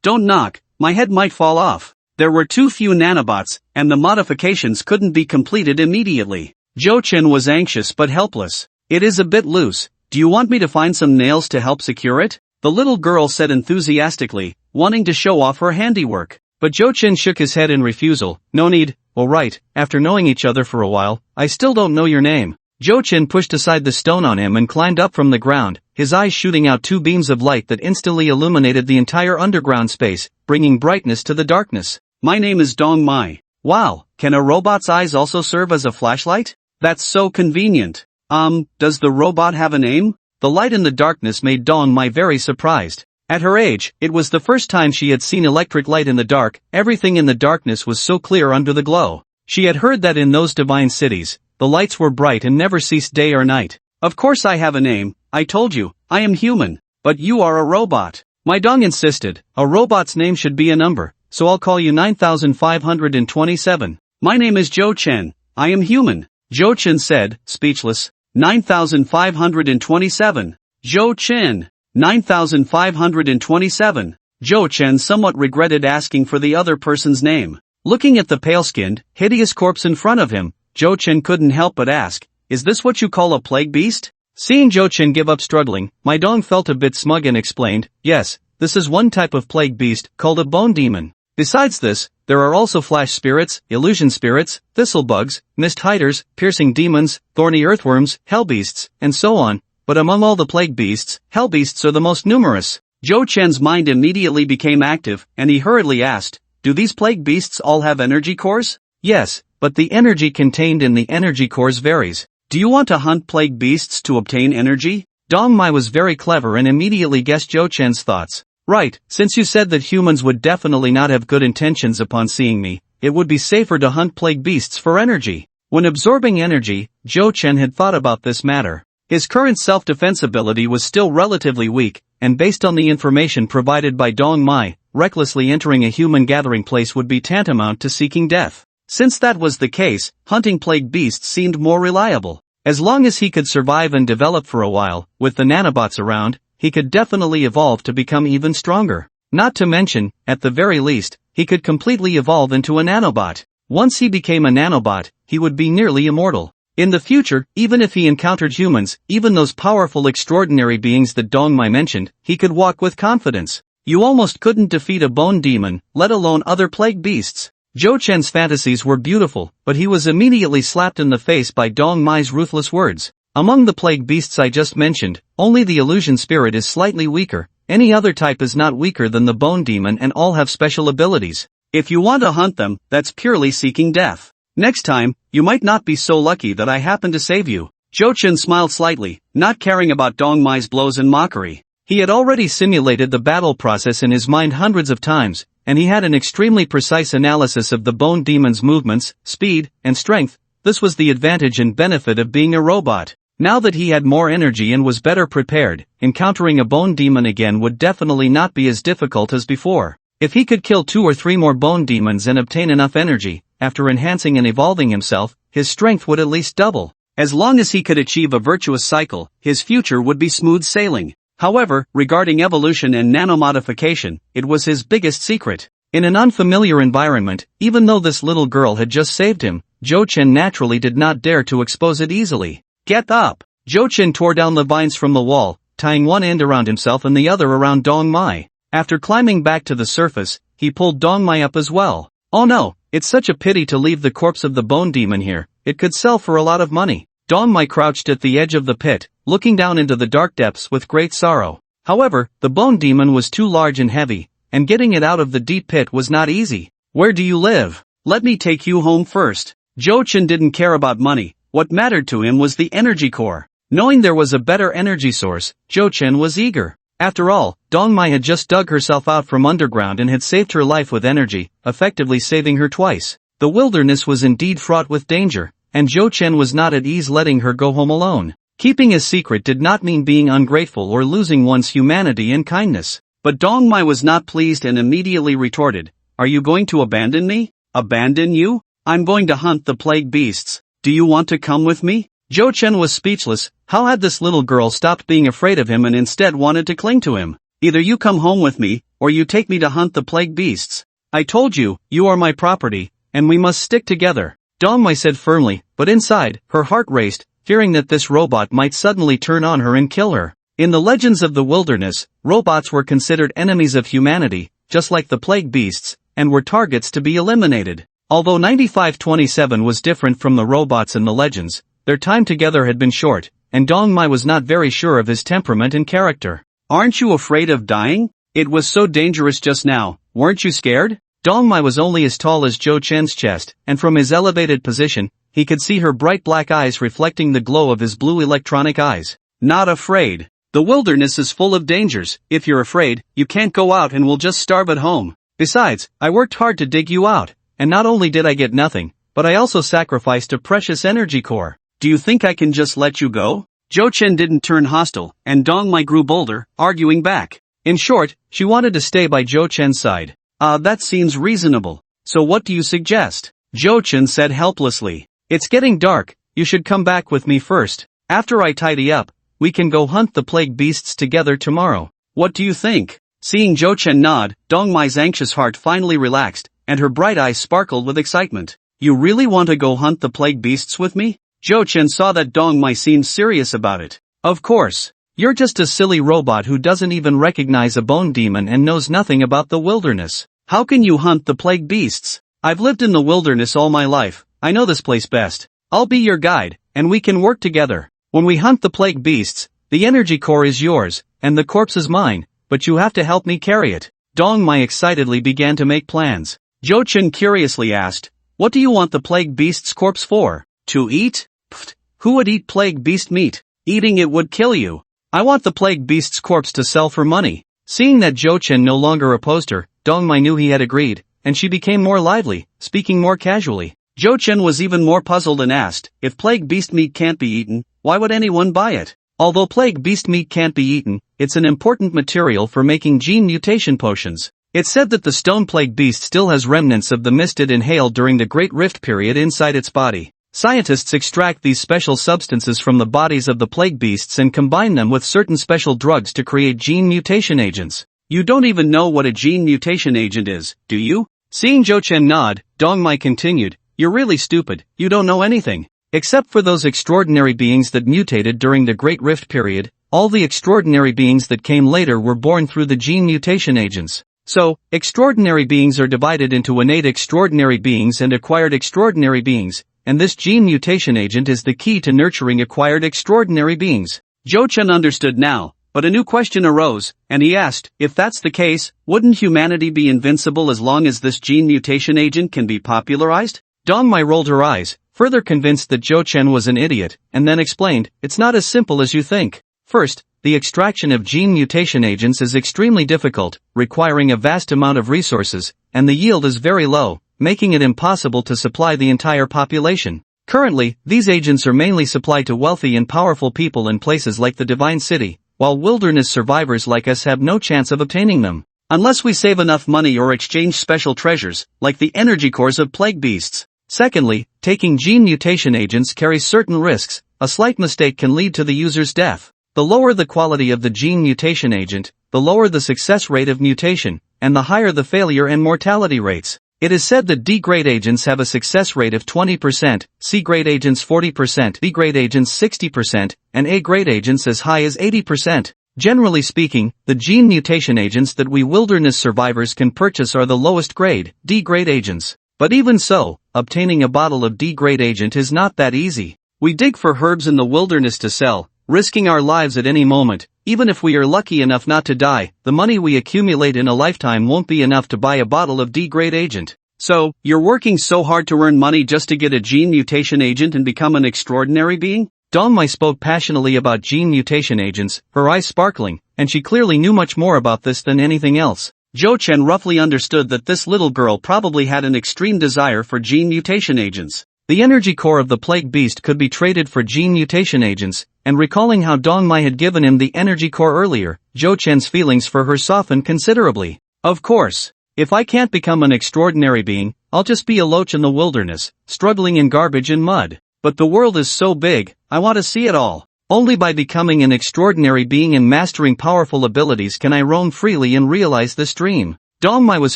Don't knock, my head might fall off. There were too few nanobots, and the modifications couldn't be completed immediately. Zhou Chen was anxious but helpless. It is a bit loose. Do you want me to find some nails to help secure it? The little girl said enthusiastically, wanting to show off her handiwork. But Zhou Chen shook his head in refusal. No need. Alright, after knowing each other for a while, I still don't know your name. Zhou Chen pushed aside the stone on him and climbed up from the ground, his eyes shooting out two beams of light that instantly illuminated the entire underground space, bringing brightness to the darkness. My name is Dong Mai. Wow, can a robot's eyes also serve as a flashlight? That's so convenient. Does the robot have a name? The light in the darkness made Dong Mai very surprised. At her age, it was the first time she had seen electric light in the dark. Everything in the darkness was so clear under the glow. She had heard that in those divine cities, the lights were bright and never ceased day or night. Of course I have a name, I told you, I am human. But you are a robot. My Dong insisted, a robot's name should be a number, so I'll call you 9527. My name is Zhou Chen, I am human. Zhou Chen said, speechless. 9527. Zhou Chen. 9527. Zhou Chen somewhat regretted asking for the other person's name. Looking at the pale-skinned, hideous corpse in front of him, Zhou Chen couldn't help but ask, is this what you call a plague beast? Seeing Zhou Chen give up struggling, My Dong felt a bit smug and explained, yes, this is one type of plague beast, called a bone demon. Besides this, there are also flash spirits, illusion spirits, thistle bugs, mist hiders, piercing demons, thorny earthworms, hell beasts, and so on. But among all the plague beasts, hell beasts are the most numerous. Zhou Chen's mind immediately became active, and he hurriedly asked, do these plague beasts all have energy cores? Yes, but the energy contained in the energy cores varies. Do you want to hunt plague beasts to obtain energy? Dong Mai was very clever and immediately guessed Zhou Chen's thoughts. Right, since you said that humans would definitely not have good intentions upon seeing me, it would be safer to hunt plague beasts for energy. When absorbing energy, Zhou Chen had thought about this matter. His current self-defense ability was still relatively weak, and based on the information provided by Dong Mai, recklessly entering a human gathering place would be tantamount to seeking death. Since that was the case, hunting plague beasts seemed more reliable. As long as he could survive and develop for a while, with the nanobots around, he could definitely evolve to become even stronger. Not to mention, at the very least, he could completely evolve into a nanobot. Once he became a nanobot, he would be nearly immortal. In the future, even if he encountered humans, even those powerful extraordinary beings that Dong Mai mentioned, he could walk with confidence. You almost couldn't defeat a bone demon, let alone other plague beasts. Zhou Chen's fantasies were beautiful, but he was immediately slapped in the face by Dong Mai's ruthless words. Among the plague beasts I just mentioned, only the illusion spirit is slightly weaker. Any other type is not weaker than the bone demon and all have special abilities. If you want to hunt them, that's purely seeking death. Next time, you might not be so lucky that I happen to save you. Zhou Chen smiled slightly, not caring about Dong Mai's blows and mockery. He had already simulated the battle process in his mind hundreds of times, and he had an extremely precise analysis of the bone demon's movements, speed, and strength. This was the advantage and benefit of being a robot. Now that he had more energy and was better prepared, encountering a bone demon again would definitely not be as difficult as before. If he could kill 2 or 3 more bone demons and obtain enough energy, after enhancing and evolving himself, his strength would at least double. As long as he could achieve a virtuous cycle, his future would be smooth sailing. However, regarding evolution and nanomodification, it was his biggest secret. In an unfamiliar environment, even though this little girl had just saved him, Zhou Chen naturally did not dare to expose it easily. Get up! Zhou Chen tore down the vines from the wall, tying one end around himself and the other around Dong Mai. After climbing back to the surface, he pulled Dong Mai up as well. Oh no, it's such a pity to leave the corpse of the bone demon here, it could sell for a lot of money. Dong Mai crouched at the edge of the pit, looking down into the dark depths with great sorrow. However, the bone demon was too large and heavy, and getting it out of the deep pit was not easy. Where do you live? Let me take you home first. Zhou Chen didn't care about money, what mattered to him was the energy core. Knowing there was a better energy source, Zhou Chen was eager. After all, Dong Mai had just dug herself out from underground and had saved her life with energy, effectively saving her twice. The wilderness was indeed fraught with danger, and Zhou Chen was not at ease letting her go home alone. Keeping a secret did not mean being ungrateful or losing one's humanity and kindness. But Dong Mai was not pleased and immediately retorted, "Are you going to abandon me? Abandon you? I'm going to hunt the plague beasts. Do you want to come with me?" Zhou Chen was speechless. How had this little girl stopped being afraid of him and instead wanted to cling to him? Either you come home with me, or you take me to hunt the plague beasts. I told you, you are my property, and we must stick together. Dong Mai said firmly, but inside, her heart raced, fearing that this robot might suddenly turn on her and kill her. In the legends of the wilderness, robots were considered enemies of humanity, just like the plague beasts, and were targets to be eliminated. Although 9527 was different from the robots in the legends, their time together had been short, and Dong Mai was not very sure of his temperament and character. Aren't you afraid of dying? It was so dangerous just now, weren't you scared? Dong Mai was only as tall as Zhou Chen's chest, and from his elevated position, he could see her bright black eyes reflecting the glow of his blue electronic eyes. Not afraid. The wilderness is full of dangers. If you're afraid, you can't go out and will just starve at home. Besides, I worked hard to dig you out, and not only did I get nothing, but I also sacrificed a precious energy core. Do you think I can just let you go? Zhou Chen didn't turn hostile, and Dong Mai grew bolder, arguing back. In short, she wanted to stay by Zhou Chen's side. That seems reasonable. So what do you suggest? Zhou Chen said helplessly. It's getting dark, you should come back with me first. After I tidy up, we can go hunt the plague beasts together tomorrow. What do you think? Seeing Zhou Chen nod, Dong Mai's anxious heart finally relaxed, and her bright eyes sparkled with excitement. You really want to go hunt the plague beasts with me? Zhou Chen saw that Dong Mai seemed serious about it. Of course. You're just a silly robot who doesn't even recognize a bone demon and knows nothing about the wilderness. How can you hunt the plague beasts? I've lived in the wilderness all my life, I know this place best. I'll be your guide, and we can work together. When we hunt the plague beasts, the energy core is yours, and the corpse is mine, but you have to help me carry it. Dong Mai excitedly began to make plans. Zhou Chen curiously asked, what do you want the plague beast's corpse for? To eat? Pfft, who would eat plague beast meat? Eating it would kill you. I want the plague beast's corpse to sell for money. Seeing that Zhou Chen no longer opposed her, Dong Mai knew he had agreed, and she became more lively, speaking more casually. Zhou Chen was even more puzzled and asked, if plague beast meat can't be eaten, why would anyone buy it? Although plague beast meat can't be eaten, it's an important material for making gene mutation potions. It's said that the stone plague beast still has remnants of the mist it inhaled during the Great Rift period inside its body. Scientists extract these special substances from the bodies of the plague beasts and combine them with certain special drugs to create gene mutation agents. You don't even know what a gene mutation agent is, do you? Seeing Zhou Chen nod, Dong Mai continued, You're really stupid, you don't know anything. Except for those extraordinary beings that mutated during the Great Rift period, all the extraordinary beings that came later were born through the gene mutation agents. So, extraordinary beings are divided into innate extraordinary beings and acquired extraordinary beings, and this gene mutation agent is the key to nurturing acquired extraordinary beings. Zhou Chen understood now, but a new question arose, and he asked, if that's the case, wouldn't humanity be invincible as long as this gene mutation agent can be popularized? Dong Mai rolled her eyes, further convinced that Zhou Chen was an idiot, and then explained, it's not as simple as you think. First, the extraction of gene mutation agents is extremely difficult, requiring a vast amount of resources, and the yield is very low, making it impossible to supply the entire population. Currently, these agents are mainly supplied to wealthy and powerful people in places like the Divine City, while wilderness survivors like us have no chance of obtaining them. Unless we save enough money or exchange special treasures, like the energy cores of plague beasts. Secondly, taking gene mutation agents carries certain risks. A slight mistake can lead to the user's death. The lower the quality of the gene mutation agent, the lower the success rate of mutation, and the higher the failure and mortality rates. It is said that D-grade agents have a success rate of 20%, C-grade agents 40%, B-grade agents 60%, and A-grade agents as high as 80%. Generally speaking, the gene mutation agents that we wilderness survivors can purchase are the lowest grade, D-grade agents. But even so, obtaining a bottle of D-grade agent is not that easy. We dig for herbs in the wilderness to sell, risking our lives at any moment. Even if we are lucky enough not to die, the money we accumulate in a lifetime won't be enough to buy a bottle of D-grade agent. So, you're working so hard to earn money just to get a gene mutation agent and become an extraordinary being? Dong Mai spoke passionately about gene mutation agents, her eyes sparkling, and she clearly knew much more about this than anything else. Zhou Chen roughly understood that this little girl probably had an extreme desire for gene mutation agents. The energy core of the plague beast could be traded for gene mutation agents, and recalling how Dong Mai had given him the energy core earlier, Zhou Chen's feelings for her softened considerably. Of course. If I can't become an extraordinary being, I'll just be a loach in the wilderness, struggling in garbage and mud. But the world is so big, I want to see it all. Only by becoming an extraordinary being and mastering powerful abilities can I roam freely and realize this dream. Dong Mai was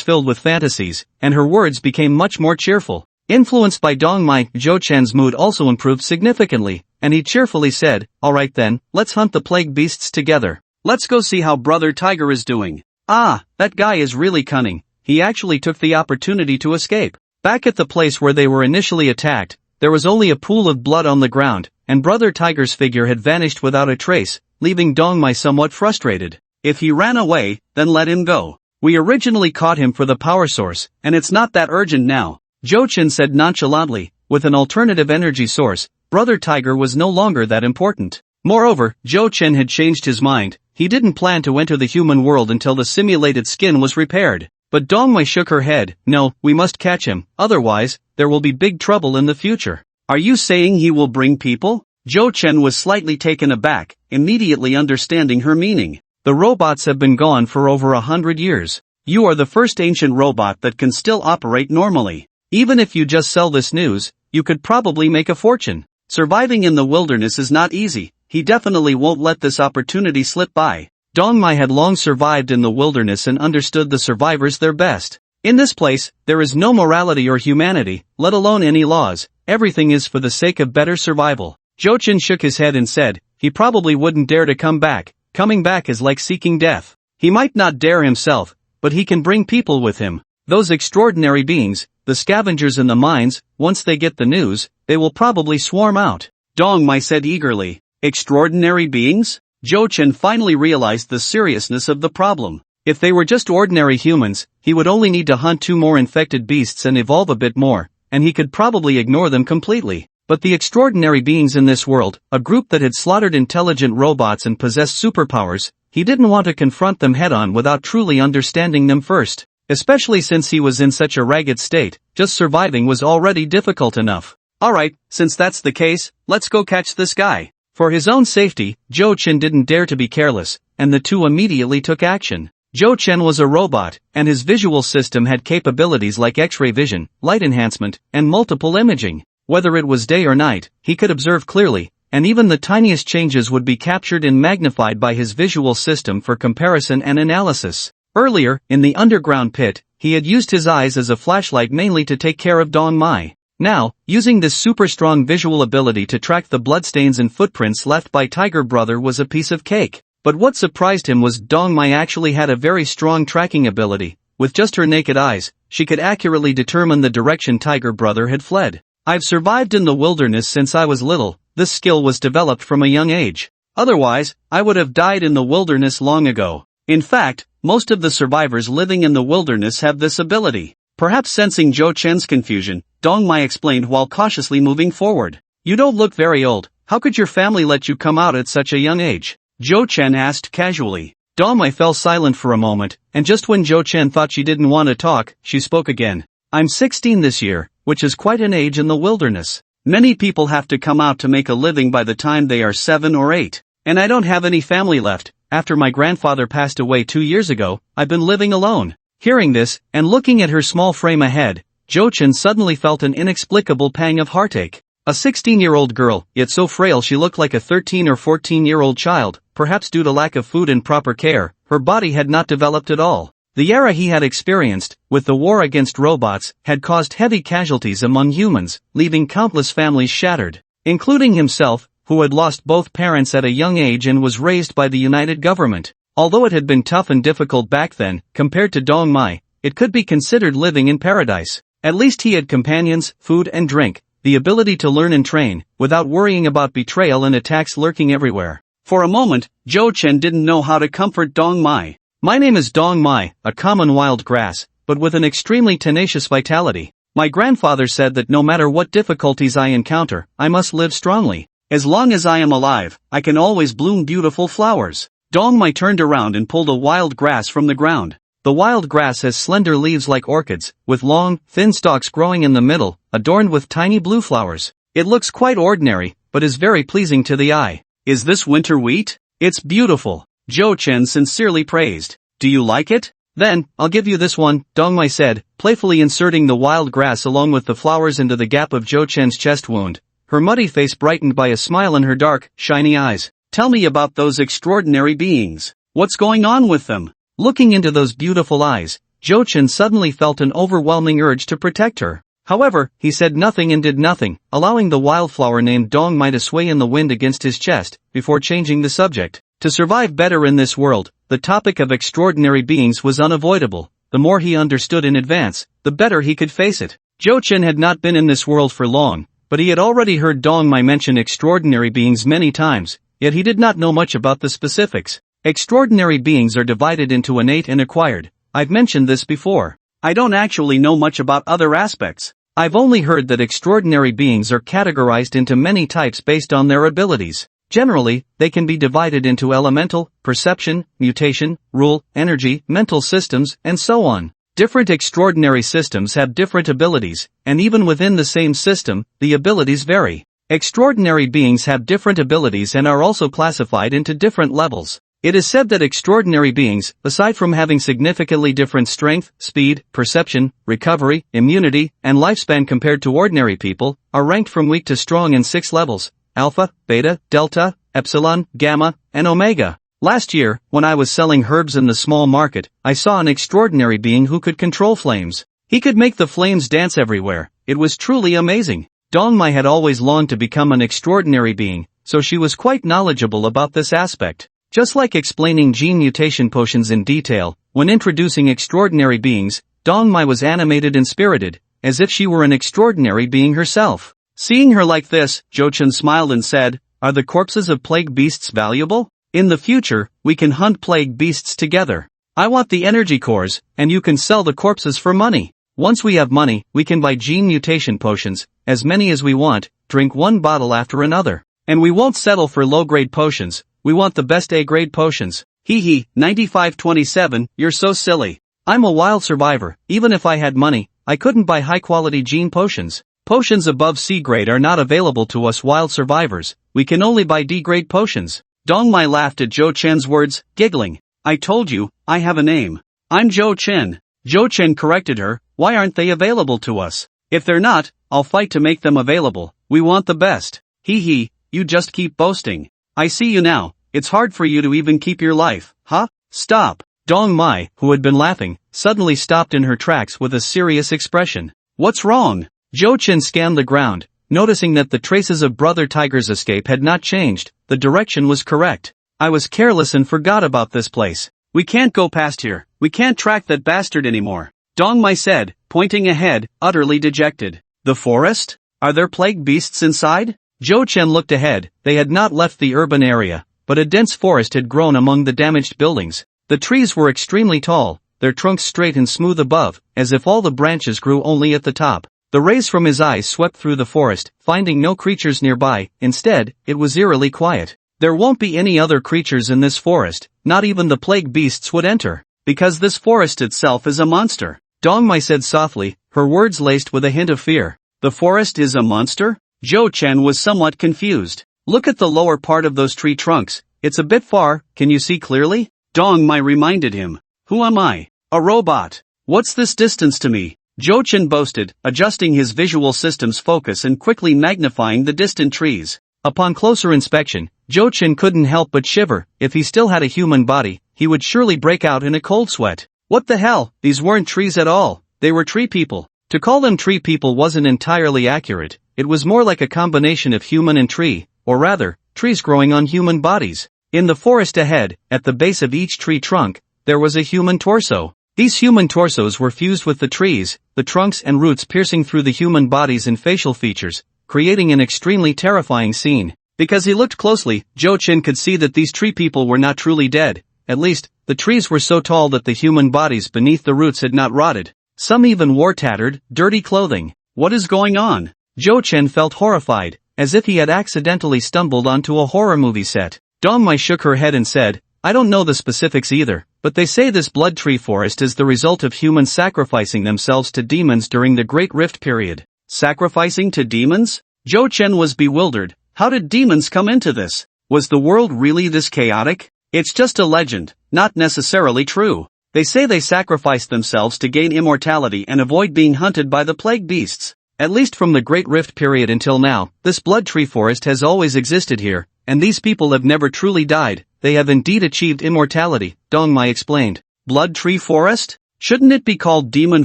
filled with fantasies, and her words became much more cheerful. Influenced by Dong Mai, Zhou Chen's mood also improved significantly, and he cheerfully said, alright then, let's hunt the plague beasts together. Let's go see how Brother Tiger is doing. Ah, that guy is really cunning. He actually took the opportunity to escape. Back at the place where they were initially attacked, there was only a pool of blood on the ground, and Brother Tiger's figure had vanished without a trace, leaving Dong Mai somewhat frustrated. If he ran away, then let him go. We originally caught him for the power source, and it's not that urgent now. Zhou Chen said nonchalantly, with an alternative energy source, Brother Tiger was no longer that important. Moreover, Zhou Chen had changed his mind. He didn't plan to enter the human world until the simulated skin was repaired. But Dong Mai shook her head. No, we must catch him, otherwise, there will be big trouble in the future. Are you saying he will bring people? Zhou Chen was slightly taken aback, immediately understanding her meaning. The robots have been gone for over 100 years. You are the first ancient robot that can still operate normally. Even if you just sell this news, you could probably make a fortune. Surviving in the wilderness is not easy. He definitely won't let this opportunity slip by. Dong Mai had long survived in the wilderness and understood the survivors their best. In this place, there is no morality or humanity, let alone any laws. Everything is for the sake of better survival. Zhou Chen shook his head and said, he probably wouldn't dare to come back. Coming back is like seeking death. He might not dare himself, but he can bring people with him. Those extraordinary beings, the scavengers in the mines, once they get the news, they will probably swarm out. Dong Mai said eagerly, extraordinary beings? Zhou Chen finally realized the seriousness of the problem. If they were just ordinary humans, he would only need to hunt 2 more infected beasts and evolve a bit more, and he could probably ignore them completely. But the extraordinary beings in this world, a group that had slaughtered intelligent robots and possessed superpowers, he didn't want to confront them head-on without truly understanding them first. Especially since he was in such a ragged state, just surviving was already difficult enough. Alright, since that's the case, let's go catch this guy. For his own safety, Zhou Chen didn't dare to be careless, and the two immediately took action. Zhou Chen was a robot, and his visual system had capabilities like X-ray vision, light enhancement, and multiple imaging. Whether it was day or night, he could observe clearly, and even the tiniest changes would be captured and magnified by his visual system for comparison and analysis. Earlier, in the underground pit, he had used his eyes as a flashlight mainly to take care of Dong Mai. Now, using this super strong visual ability to track the bloodstains and footprints left by Tiger Brother was a piece of cake. But what surprised him was Dong Mai actually had a very strong tracking ability. With just her naked eyes, she could accurately determine the direction Tiger Brother had fled. I've survived in the wilderness since I was little. This skill was developed from a young age. Otherwise, I would have died in the wilderness long ago. In fact, most of the survivors living in the wilderness have this ability. Perhaps sensing Zhou Chen's confusion, Dong Mai explained while cautiously moving forward. You don't look very old. How could your family let you come out at such a young age? Zhou Chen asked casually. Dong Mai fell silent for a moment, and just when Zhou Chen thought she didn't want to talk, she spoke again. I'm 16 this year, which is quite an age in the wilderness. Many people have to come out to make a living by the time they are 7 or 8. And I don't have any family left. After my grandfather passed away 2 years ago, I've been living alone. Hearing this, and looking at her small frame ahead, Zhou Chen suddenly felt an inexplicable pang of heartache. A 16-year-old girl, yet so frail she looked like a 13 or 14-year-old child, perhaps due to lack of food and proper care, her body had not developed at all. The era he had experienced, with the war against robots, had caused heavy casualties among humans, leaving countless families shattered, including himself, who had lost both parents at a young age and was raised by the United Government. Although it had been tough and difficult back then, compared to Dong Mai, it could be considered living in paradise. At least he had companions, food and drink, the ability to learn and train, without worrying about betrayal and attacks lurking everywhere. For a moment, Zhou Chen didn't know how to comfort Dong Mai. My name is Dong Mai, a common wild grass, but with an extremely tenacious vitality. My grandfather said that no matter what difficulties I encounter, I must live strongly. As long as I am alive, I can always bloom beautiful flowers. Dong Mai turned around and pulled a wild grass from the ground. The wild grass has slender leaves like orchids, with long, thin stalks growing in the middle, adorned with tiny blue flowers. It looks quite ordinary, but is very pleasing to the eye. Is this winter wheat? It's beautiful, Zhou Chen sincerely praised. Do you like it? Then, I'll give you this one, Dong Mai said, playfully inserting the wild grass along with the flowers into the gap of Zhou Chen's chest wound. Her muddy face brightened by a smile in her dark, shiny eyes. Tell me about those extraordinary beings. What's going on with them? Looking into those beautiful eyes, Zhou Chen suddenly felt an overwhelming urge to protect her. However, he said nothing and did nothing, allowing the wildflower named Dong Mai to sway in the wind against his chest, before changing the subject. To survive better in this world, the topic of extraordinary beings was unavoidable. The more he understood in advance, the better he could face it. Zhou Chen had not been in this world for long, but he had already heard Dong Mai mention extraordinary beings many times, yet he did not know much about the specifics. Extraordinary beings are divided into innate and acquired. I've mentioned this before. I don't actually know much about other aspects. I've only heard that extraordinary beings are categorized into many types based on their abilities. Generally, they can be divided into elemental, perception, mutation, rule, energy, mental systems, and so on. Different extraordinary systems have different abilities, and even within the same system, the abilities vary. Extraordinary beings have different abilities and are also classified into different levels. It is said that extraordinary beings, aside from having significantly different strength, speed, perception, recovery, immunity, and lifespan compared to ordinary people, are ranked from weak to strong in 6 levels: Alpha, Beta, Delta, Epsilon, Gamma, and Omega. Last year, when I was selling herbs in the small market, I saw an extraordinary being who could control flames. He could make the flames dance everywhere. It was truly amazing. Dong Mai had always longed to become an extraordinary being, so she was quite knowledgeable about this aspect. Just like explaining gene mutation potions in detail, when introducing extraordinary beings, Dong Mai was animated and spirited, as if she were an extraordinary being herself. Seeing her like this, Zhou Chen smiled and said, "Are the corpses of plague beasts valuable? In the future, we can hunt plague beasts together. I want the energy cores, and you can sell the corpses for money. Once we have money, we can buy gene mutation potions, as many as we want, drink one bottle after another. And we won't settle for low-grade potions. We want the best A-grade potions." Hee 9527, you're so silly. I'm a wild survivor. Even if I had money, I couldn't buy high-quality gene potions. Potions above C-grade are not available to us wild survivors. We can only buy D-grade potions. Dong Mai laughed at Zhou Chen's words, giggling. I told you, I have a name. I'm Zhou Chen. Zhou Chen corrected her, why aren't they available to us? If they're not, I'll fight to make them available. We want the best. Hee, you just keep boasting. I see you now. It's hard for you to even keep your life, huh? Stop. Dong Mai, who had been laughing, suddenly stopped in her tracks with a serious expression. What's wrong? Zhou Chen scanned the ground, noticing that the traces of Brother Tiger's escape had not changed. The direction was correct. I was careless and forgot about this place. We can't go past here. We can't track that bastard anymore, Dong Mai said, pointing ahead, utterly dejected. The forest? Are there plague beasts inside? Zhou Chen looked ahead. They had not left the urban area, but a dense forest had grown among the damaged buildings. The trees were extremely tall, their trunks straight and smooth above, as if all the branches grew only at the top. The rays from his eyes swept through the forest, finding no creatures nearby. Instead, it was eerily quiet. There won't be any other creatures in this forest, not even the plague beasts would enter, because this forest itself is a monster, Dong Mai said softly, her words laced with a hint of fear. The forest is a monster? Zhou Chen was somewhat confused. Look at the lower part of those tree trunks. It's a bit far, can you see clearly? Dong Mai reminded him. Who am I? A robot. What's this distance to me? Zhou Chen boasted, adjusting his visual system's focus and quickly magnifying the distant trees. Upon closer inspection, Zhou Chen couldn't help but shiver. If he still had a human body, he would surely break out in a cold sweat. What the hell? These weren't trees at all. They were tree people. To call them tree people wasn't entirely accurate. It was more like a combination of human and tree, or rather, trees growing on human bodies. In the forest ahead, at the base of each tree trunk, there was a human torso. These human torsos were fused with the trees, the trunks and roots piercing through the human bodies and facial features, creating an extremely terrifying scene. Because he looked closely, Zhou Chen could see that these tree people were not truly dead. At least, the trees were so tall that the human bodies beneath the roots had not rotted. Some even wore tattered, dirty clothing. What is going on? Zhou Chen felt horrified, as if he had accidentally stumbled onto a horror movie set. Dong Mai shook her head and said, I don't know the specifics either, but they say this blood tree forest is the result of humans sacrificing themselves to demons during the Great Rift period. Sacrificing to demons? Zhou Chen was bewildered. How did demons come into this? Was the world really this chaotic? It's just a legend, not necessarily true. They say they sacrificed themselves to gain immortality and avoid being hunted by the plague beasts. At least from the Great Rift period until now, this blood tree forest has always existed here, and these people have never truly died. They have indeed achieved immortality, Dong Mai explained. Blood tree forest? Shouldn't it be called demon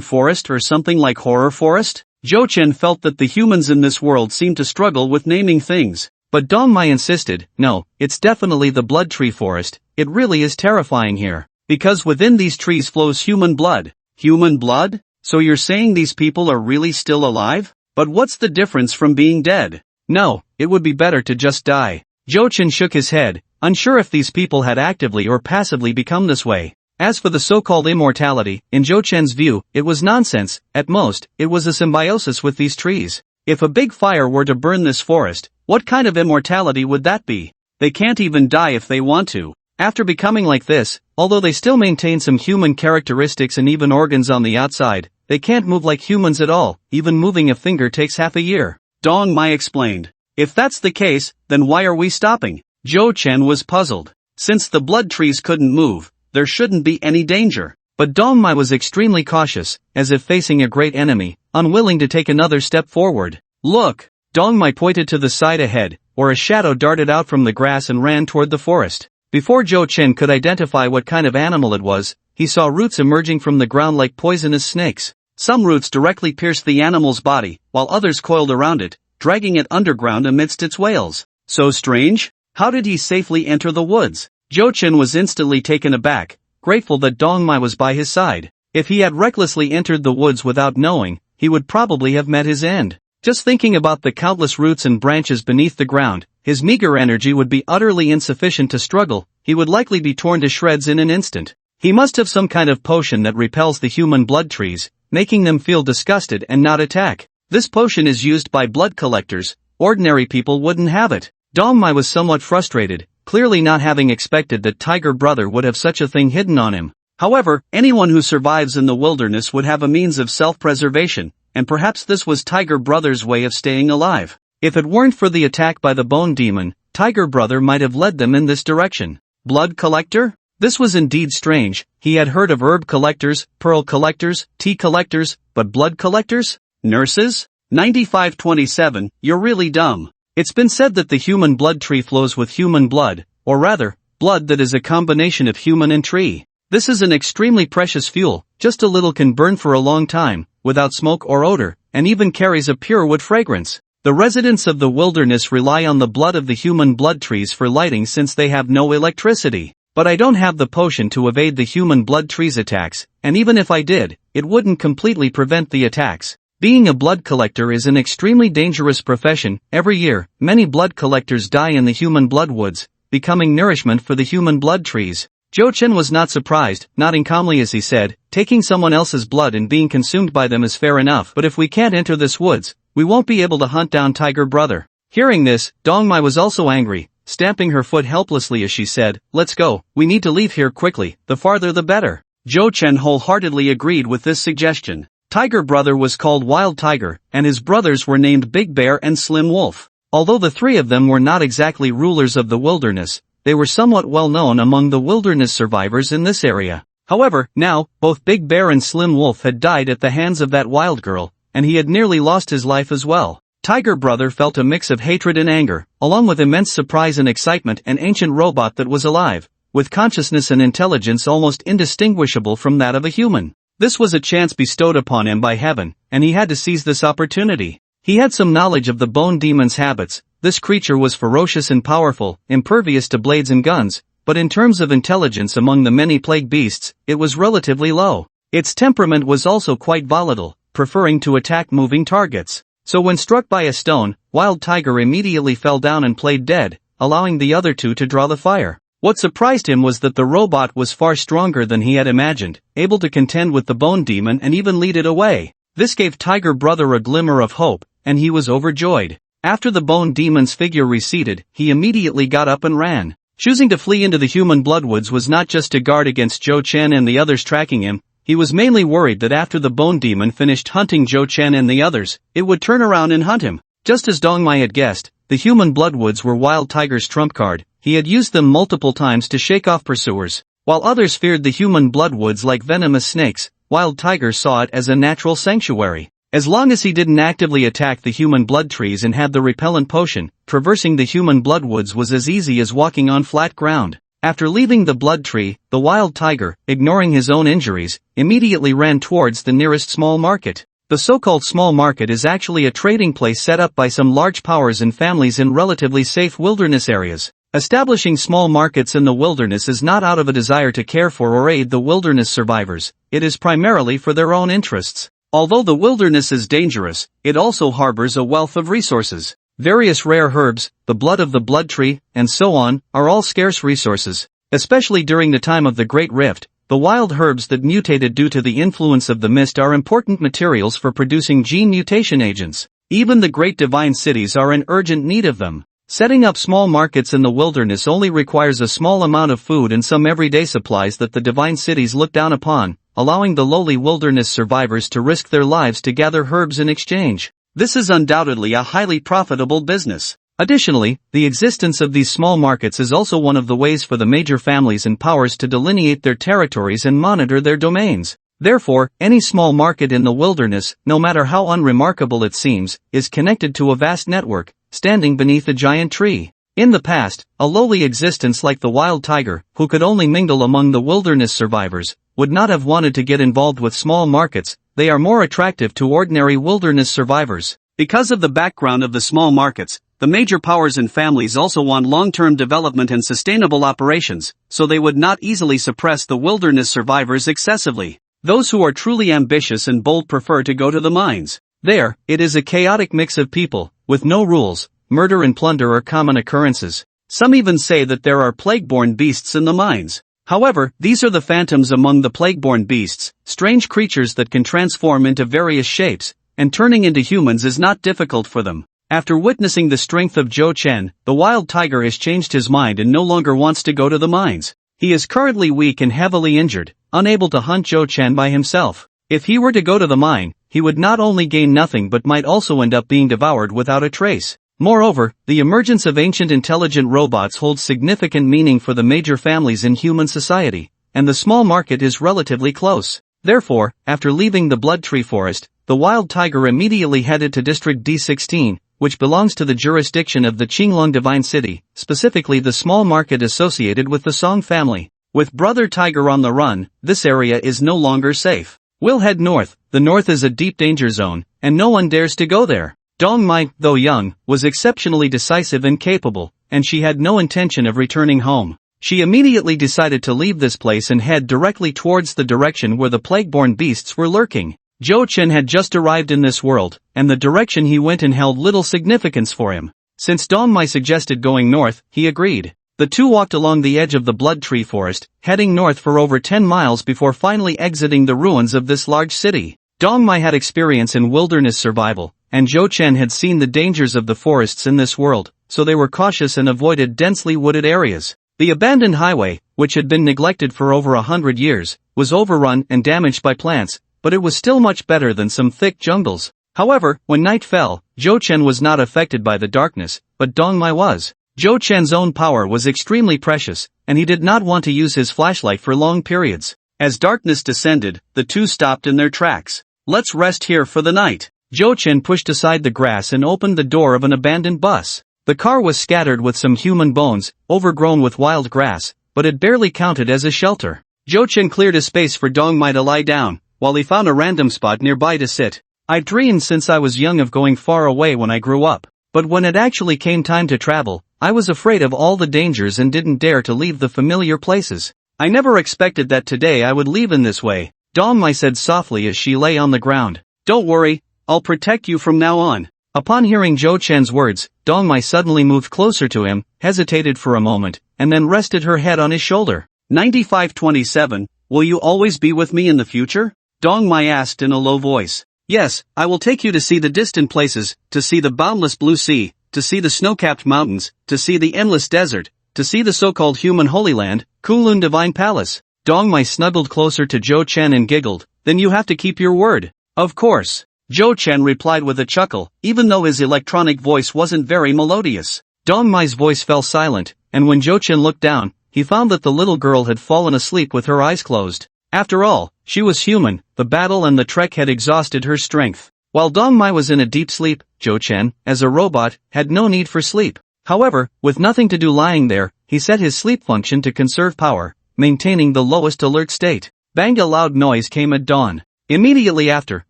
forest or something like horror forest? Zhou Chen felt that the humans in this world seemed to struggle with naming things. But Dong Mai insisted, no, it's definitely the blood tree forest. It really is terrifying here. Because within these trees flows human blood. Human blood? So you're saying these people are really still alive? But what's the difference from being dead? No, it would be better to just die. Zhou Chen shook his head, unsure if these people had actively or passively become this way. As for the so-called immortality, in Zhou Chen's view, it was nonsense. At most, it was a symbiosis with these trees. If a big fire were to burn this forest, what kind of immortality would that be? They can't even die if they want to. After becoming like this, although they still maintain some human characteristics and even organs on the outside, they can't move like humans at all. Even moving a finger takes half a year. Dong Mai explained. If that's the case, then why are we stopping? Zhou Chen was puzzled. Since the blood trees couldn't move, there shouldn't be any danger. But Dong Mai was extremely cautious, as if facing a great enemy, unwilling to take another step forward. Look! Dong Mai pointed to the side ahead, where a shadow darted out from the grass and ran toward the forest. Before Zhou Chen could identify what kind of animal it was, he saw roots emerging from the ground like poisonous snakes. Some roots directly pierced the animal's body, while others coiled around it, dragging it underground amidst its wails. So strange? How did he safely enter the woods? Zhou Chen was instantly taken aback, grateful that Dong Mai was by his side. If he had recklessly entered the woods without knowing, he would probably have met his end. Just thinking about the countless roots and branches beneath the ground, his meager energy would be utterly insufficient to struggle. He would likely be torn to shreds in an instant. He must have some kind of potion that repels the human blood trees, making them feel disgusted and not attack. This potion is used by blood collectors. Ordinary people wouldn't have it. Dong Mai was somewhat frustrated, clearly not having expected that Tiger Brother would have such a thing hidden on him. However, anyone who survives in the wilderness would have a means of self-preservation, and perhaps this was Tiger Brother's way of staying alive. If it weren't for the attack by the Bone Demon, Tiger Brother might have led them in this direction. Blood collector? This was indeed strange. He had heard of herb collectors, pearl collectors, tea collectors, but blood collectors? Nurses? 9527, you're really dumb. It's been said that the human blood tree flows with human blood, or rather, blood that is a combination of human and tree. This is an extremely precious fuel. Just a little can burn for a long time, without smoke or odor. and even carries a pure wood fragrance. The residents of the wilderness rely on the blood of the human blood trees for lighting since they have no electricity. But I don't have the potion to evade the human blood trees' attacks, and even if I did, it wouldn't completely prevent the attacks. Being a blood collector is an extremely dangerous profession. Every year, many blood collectors die in the human blood woods, becoming nourishment for the human blood trees. Zhou Chen was not surprised, nodding calmly as he said, taking someone else's blood and being consumed by them is fair enough, but if we can't enter this woods, we won't be able to hunt down Tiger Brother. Hearing this, Dong Mai was also angry, stamping her foot helplessly as she said, let's go, we need to leave here quickly, the farther the better. Zhou Chen wholeheartedly agreed with this suggestion. Tiger Brother was called Wild Tiger, and his brothers were named Big Bear and Slim Wolf. Although the three of them were not exactly rulers of the wilderness, they were somewhat well known among the wilderness survivors in this area. However, now, both Big Bear and Slim Wolf had died at the hands of that wild girl, and he had nearly lost his life as well. Tiger Brother felt a mix of hatred and anger, along with immense surprise and excitement. An ancient robot that was alive, with consciousness and intelligence almost indistinguishable from that of a human. This was a chance bestowed upon him by heaven, and he had to seize this opportunity. He had some knowledge of the bone demon's habits. This creature was ferocious and powerful, impervious to blades and guns, but in terms of intelligence among the many plague beasts, it was relatively low. Its temperament was also quite volatile, preferring to attack moving targets. So when struck by a stone, Wild Tiger immediately fell down and played dead, allowing the other two to draw the fire. What surprised him was that the robot was far stronger than he had imagined, able to contend with the bone demon and even lead it away. This gave Tiger Brother a glimmer of hope, and he was overjoyed. After the bone demon's figure receded, he immediately got up and ran. Choosing to flee into the human bloodwoods was not just to guard against Zhou Chen and the others tracking him. He was mainly worried that after the bone demon finished hunting Zhou Chen and the others, it would turn around and hunt him. Just as Dong Mai had guessed, the human bloodwoods were Wild Tiger's trump card. He had used them multiple times to shake off pursuers. While others feared the human bloodwoods like venomous snakes, Wild Tiger saw it as a natural sanctuary. As long as he didn't actively attack the human blood trees and had the repellent potion, traversing the human bloodwoods was as easy as walking on flat ground. After leaving the blood tree, the Wild Tiger, ignoring his own injuries, immediately ran towards the nearest small market. The so-called small market is actually a trading place set up by some large powers and families in relatively safe wilderness areas. Establishing small markets in the wilderness is not out of a desire to care for or aid the wilderness survivors, it is primarily for their own interests. Although the wilderness is dangerous, it also harbors a wealth of resources. Various rare herbs, the blood of the blood tree, and so on, are all scarce resources. Especially during the time of the Great Rift, the wild herbs that mutated due to the influence of the mist are important materials for producing gene mutation agents. Even the great divine cities are in urgent need of them. Setting up small markets in the wilderness only requires a small amount of food and some everyday supplies that the divine cities look down upon, allowing the lowly wilderness survivors to risk their lives to gather herbs in exchange. This is undoubtedly a highly profitable business. Additionally, the existence of these small markets is also one of the ways for the major families and powers to delineate their territories and monitor their domains. Therefore, any small market in the wilderness, no matter how unremarkable it seems, is connected to a vast network, standing beneath a giant tree. In the past, a lowly existence like the Wild Tiger, who could only mingle among the wilderness survivors, would not have wanted to get involved with small markets. They are more attractive to ordinary wilderness survivors. Because of the background of the small markets, the major powers and families also want long-term development and sustainable operations, so they would not easily suppress the wilderness survivors excessively. Those who are truly ambitious and bold prefer to go to the mines. There, it is a chaotic mix of people, with no rules. Murder and plunder are common occurrences. Some even say that there are plague-born beasts in the mines. However, these are the phantoms among the plague-born beasts, strange creatures that can transform into various shapes, and turning into humans is not difficult for them. After witnessing the strength of Zhou Chen, the Wild Tiger has changed his mind and no longer wants to go to the mines. He is currently weak and heavily injured, unable to hunt Zhou Chen by himself. If he were to go to the mine, he would not only gain nothing but might also end up being devoured without a trace. Moreover, the emergence of ancient intelligent robots holds significant meaning for the major families in human society, and the small market is relatively close. Therefore, after leaving the Blood Tree Forest, the Wild Tiger immediately headed to District D16, which belongs to the jurisdiction of the Qinglong Divine City, specifically the small market associated with the Song family. With Brother Tiger on the run, this area is no longer safe. We'll head north. The north is a deep danger zone, and no one dares to go there. Dong Mai, though young, was exceptionally decisive and capable, and she had no intention of returning home. She immediately decided to leave this place and head directly towards the direction where the plague-born beasts were lurking. Zhou Chen had just arrived in this world, and the direction he went in held little significance for him. Since Dong Mai suggested going north, he agreed. The two walked along the edge of the Blood Tree Forest, heading north for over 10 miles before finally exiting the ruins of this large city. Dong Mai had experience in wilderness survival, and Zhou Chen had seen the dangers of the forests in this world, so they were cautious and avoided densely wooded areas. The abandoned highway, which had been neglected for over 100 years, was overrun and damaged by plants, but it was still much better than some thick jungles. However, when night fell, Zhou Chen was not affected by the darkness, but Dong Mai was. Zhou Chen's own power was extremely precious, and he did not want to use his flashlight for long periods. As darkness descended, the two stopped in their tracks. Let's rest here for the night. Zhou Chen pushed aside the grass and opened the door of an abandoned bus. The car was scattered with some human bones, overgrown with wild grass, but it barely counted as a shelter. Zhou Chen cleared a space for Dong Mai to lie down, while he found a random spot nearby to sit. I'd dreamed since I was young of going far away when I grew up, but when it actually came time to travel, I was afraid of all the dangers and didn't dare to leave the familiar places. I never expected that today I would leave in this way, Dong Mai said softly as she lay on the ground. Don't worry, I'll protect you from now on. Upon hearing Zhou Chen's words, Dong Mai suddenly moved closer to him, hesitated for a moment, and then rested her head on his shoulder. 9527, will you always be with me in the future? Dong Mai asked in a low voice. Yes, I will take you to see the distant places, to see the boundless blue sea, to see the snow-capped mountains, to see the endless desert, to see the so-called human Holy Land, Kunlun Divine Palace. Dong Mai snuggled closer to Zhou Chen and giggled. Then you have to keep your word. Of course. Zhou Chen replied with a chuckle, even though his electronic voice wasn't very melodious. Dong Mai's voice fell silent, and when Zhou Chen looked down, he found that the little girl had fallen asleep with her eyes closed. After all, she was human, the battle and the trek had exhausted her strength. While Dong Mai was in a deep sleep, Zhou Chen, as a robot, had no need for sleep. However, with nothing to do lying there, he set his sleep function to conserve power, maintaining the lowest alert state. Bang! A loud noise came at dawn. Immediately after,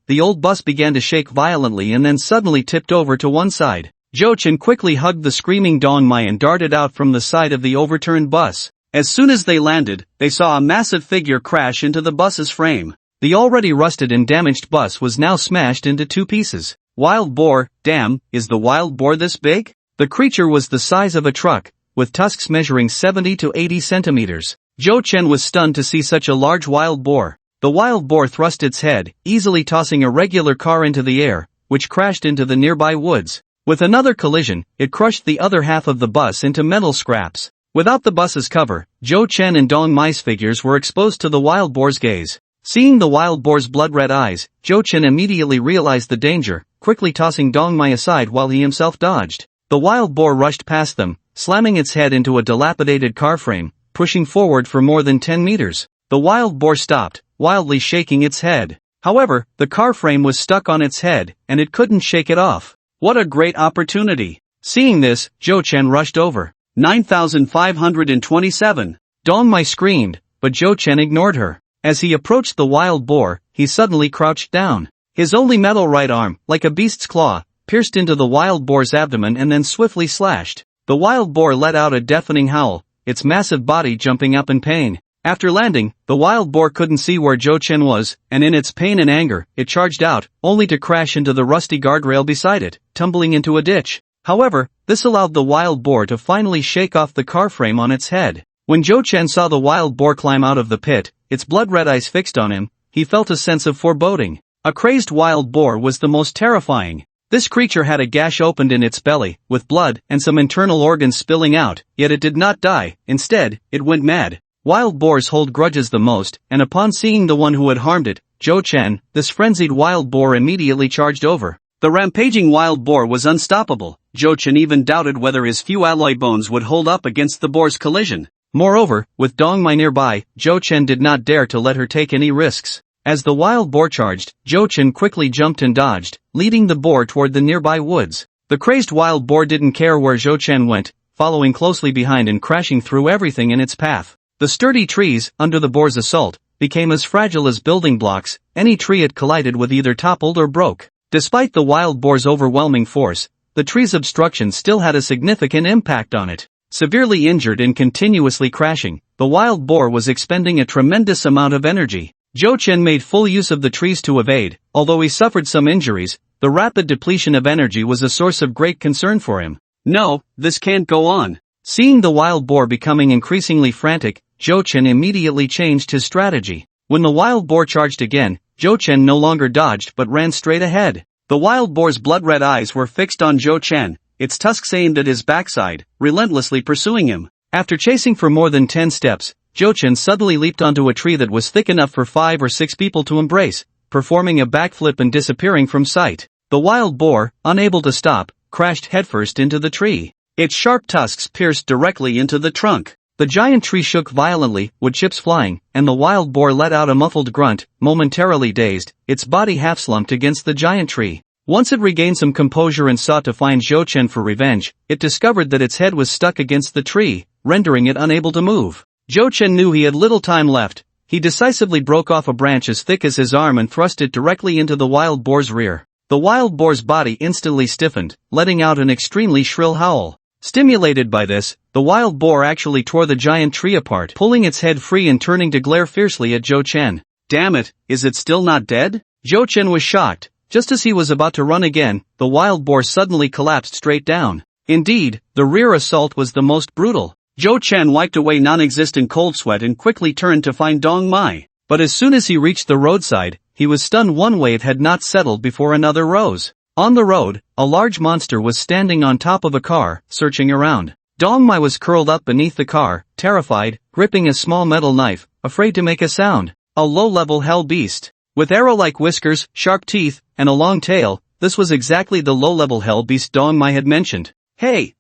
the old bus began to shake violently and then suddenly tipped over to one side. Zhou Chen quickly hugged the screaming Dong Mai and darted out from the side of the overturned bus. As soon as they landed, they saw a massive figure crash into the bus's frame. The already rusted and damaged bus was now smashed into two pieces. Wild boar, damn, is the wild boar this big? The creature was the size of a truck, with tusks measuring 70 to 80 centimeters. Zhou Chen was stunned to see such a large wild boar. The wild boar thrust its head, easily tossing a regular car into the air, which crashed into the nearby woods. With another collision, it crushed the other half of the bus into metal scraps. Without the bus's cover, Zhou Chen and Dong Mai's figures were exposed to the wild boar's gaze. Seeing the wild boar's blood-red eyes, Zhou Chen immediately realized the danger, quickly tossing Dong Mai aside while he himself dodged. The wild boar rushed past them, slamming its head into a dilapidated car frame, pushing forward for more than 10 meters. The wild boar stopped, wildly shaking its head. However, the car frame was stuck on its head, and it couldn't shake it off. What a great opportunity! Seeing this, Zhou Chen rushed over. 9527. Dong Mai screamed, but Zhou Chen ignored her. As he approached the wild boar, he suddenly crouched down. His only metal right arm, like a beast's claw, pierced into the wild boar's abdomen and then swiftly slashed. The wild boar let out a deafening howl, its massive body jumping up in pain. After landing, the wild boar couldn't see where Zhou Chen was, and in its pain and anger, it charged out, only to crash into the rusty guardrail beside it, tumbling into a ditch. However, this allowed the wild boar to finally shake off the car frame on its head. When Zhou Chen saw the wild boar climb out of the pit, its blood-red eyes fixed on him, he felt a sense of foreboding. A crazed wild boar was the most terrifying. This creature had a gash opened in its belly, with blood and some internal organs spilling out, yet it did not die. Instead, it went mad. Wild boars hold grudges the most, and upon seeing the one who had harmed it, Zhou Chen, this frenzied wild boar immediately charged over. The rampaging wild boar was unstoppable. Zhou Chen even doubted whether his few alloy bones would hold up against the boar's collision. Moreover, with Dong Mai nearby, Zhou Chen did not dare to let her take any risks. As the wild boar charged, Zhou Chen quickly jumped and dodged, leading the boar toward the nearby woods. The crazed wild boar didn't care where Zhou Chen went, following closely behind and crashing through everything in its path. The sturdy trees, under the boar's assault, became as fragile as building blocks. Any tree it collided with either toppled or broke. Despite the wild boar's overwhelming force, the tree's obstruction still had a significant impact on it. Severely injured and continuously crashing, the wild boar was expending a tremendous amount of energy. Zhou Chen made full use of the trees to evade. Although he suffered some injuries, the rapid depletion of energy was a source of great concern for him. No, this can't go on. Seeing the wild boar becoming increasingly frantic, Zhou Chen immediately changed his strategy. When the wild boar charged again, Zhou Chen no longer dodged but ran straight ahead. The wild boar's blood-red eyes were fixed on Zhou Chen, its tusks aimed at his backside, relentlessly pursuing him. After chasing for more than 10 steps, Zhou Chen suddenly leaped onto a tree that was thick enough for 5 or 6 people to embrace, performing a backflip and disappearing from sight. The wild boar, unable to stop, crashed headfirst into the tree. Its sharp tusks pierced directly into the trunk. The giant tree shook violently, wood chips flying, and the wild boar let out a muffled grunt. Momentarily dazed, its body half-slumped against the giant tree. Once it regained some composure and sought to find Zhou Chen for revenge, it discovered that its head was stuck against the tree, rendering it unable to move. Zhou Chen knew he had little time left. He decisively broke off a branch as thick as his arm and thrust it directly into the wild boar's rear. The wild boar's body instantly stiffened, letting out an extremely shrill howl. Stimulated by this, the wild boar actually tore the giant tree apart, pulling its head free and turning to glare fiercely at Zhou Chen. Damn it, is it still not dead? Zhou Chen was shocked. Just as he was about to run again, the wild boar suddenly collapsed straight down. Indeed, the rear assault was the most brutal. Zhou Chen wiped away non-existent cold sweat and quickly turned to find Dong Mai. But as soon as he reached the roadside, he was stunned. One wave had not settled before another rose. On the road, a large monster was standing on top of a car, searching around. Dong Mai was curled up beneath the car, terrified, gripping a small metal knife, afraid to make a sound. A low-level hell beast. With arrow-like whiskers, sharp teeth, and a long tail, this was exactly the low-level hell beast Dong Mai had mentioned. Hey,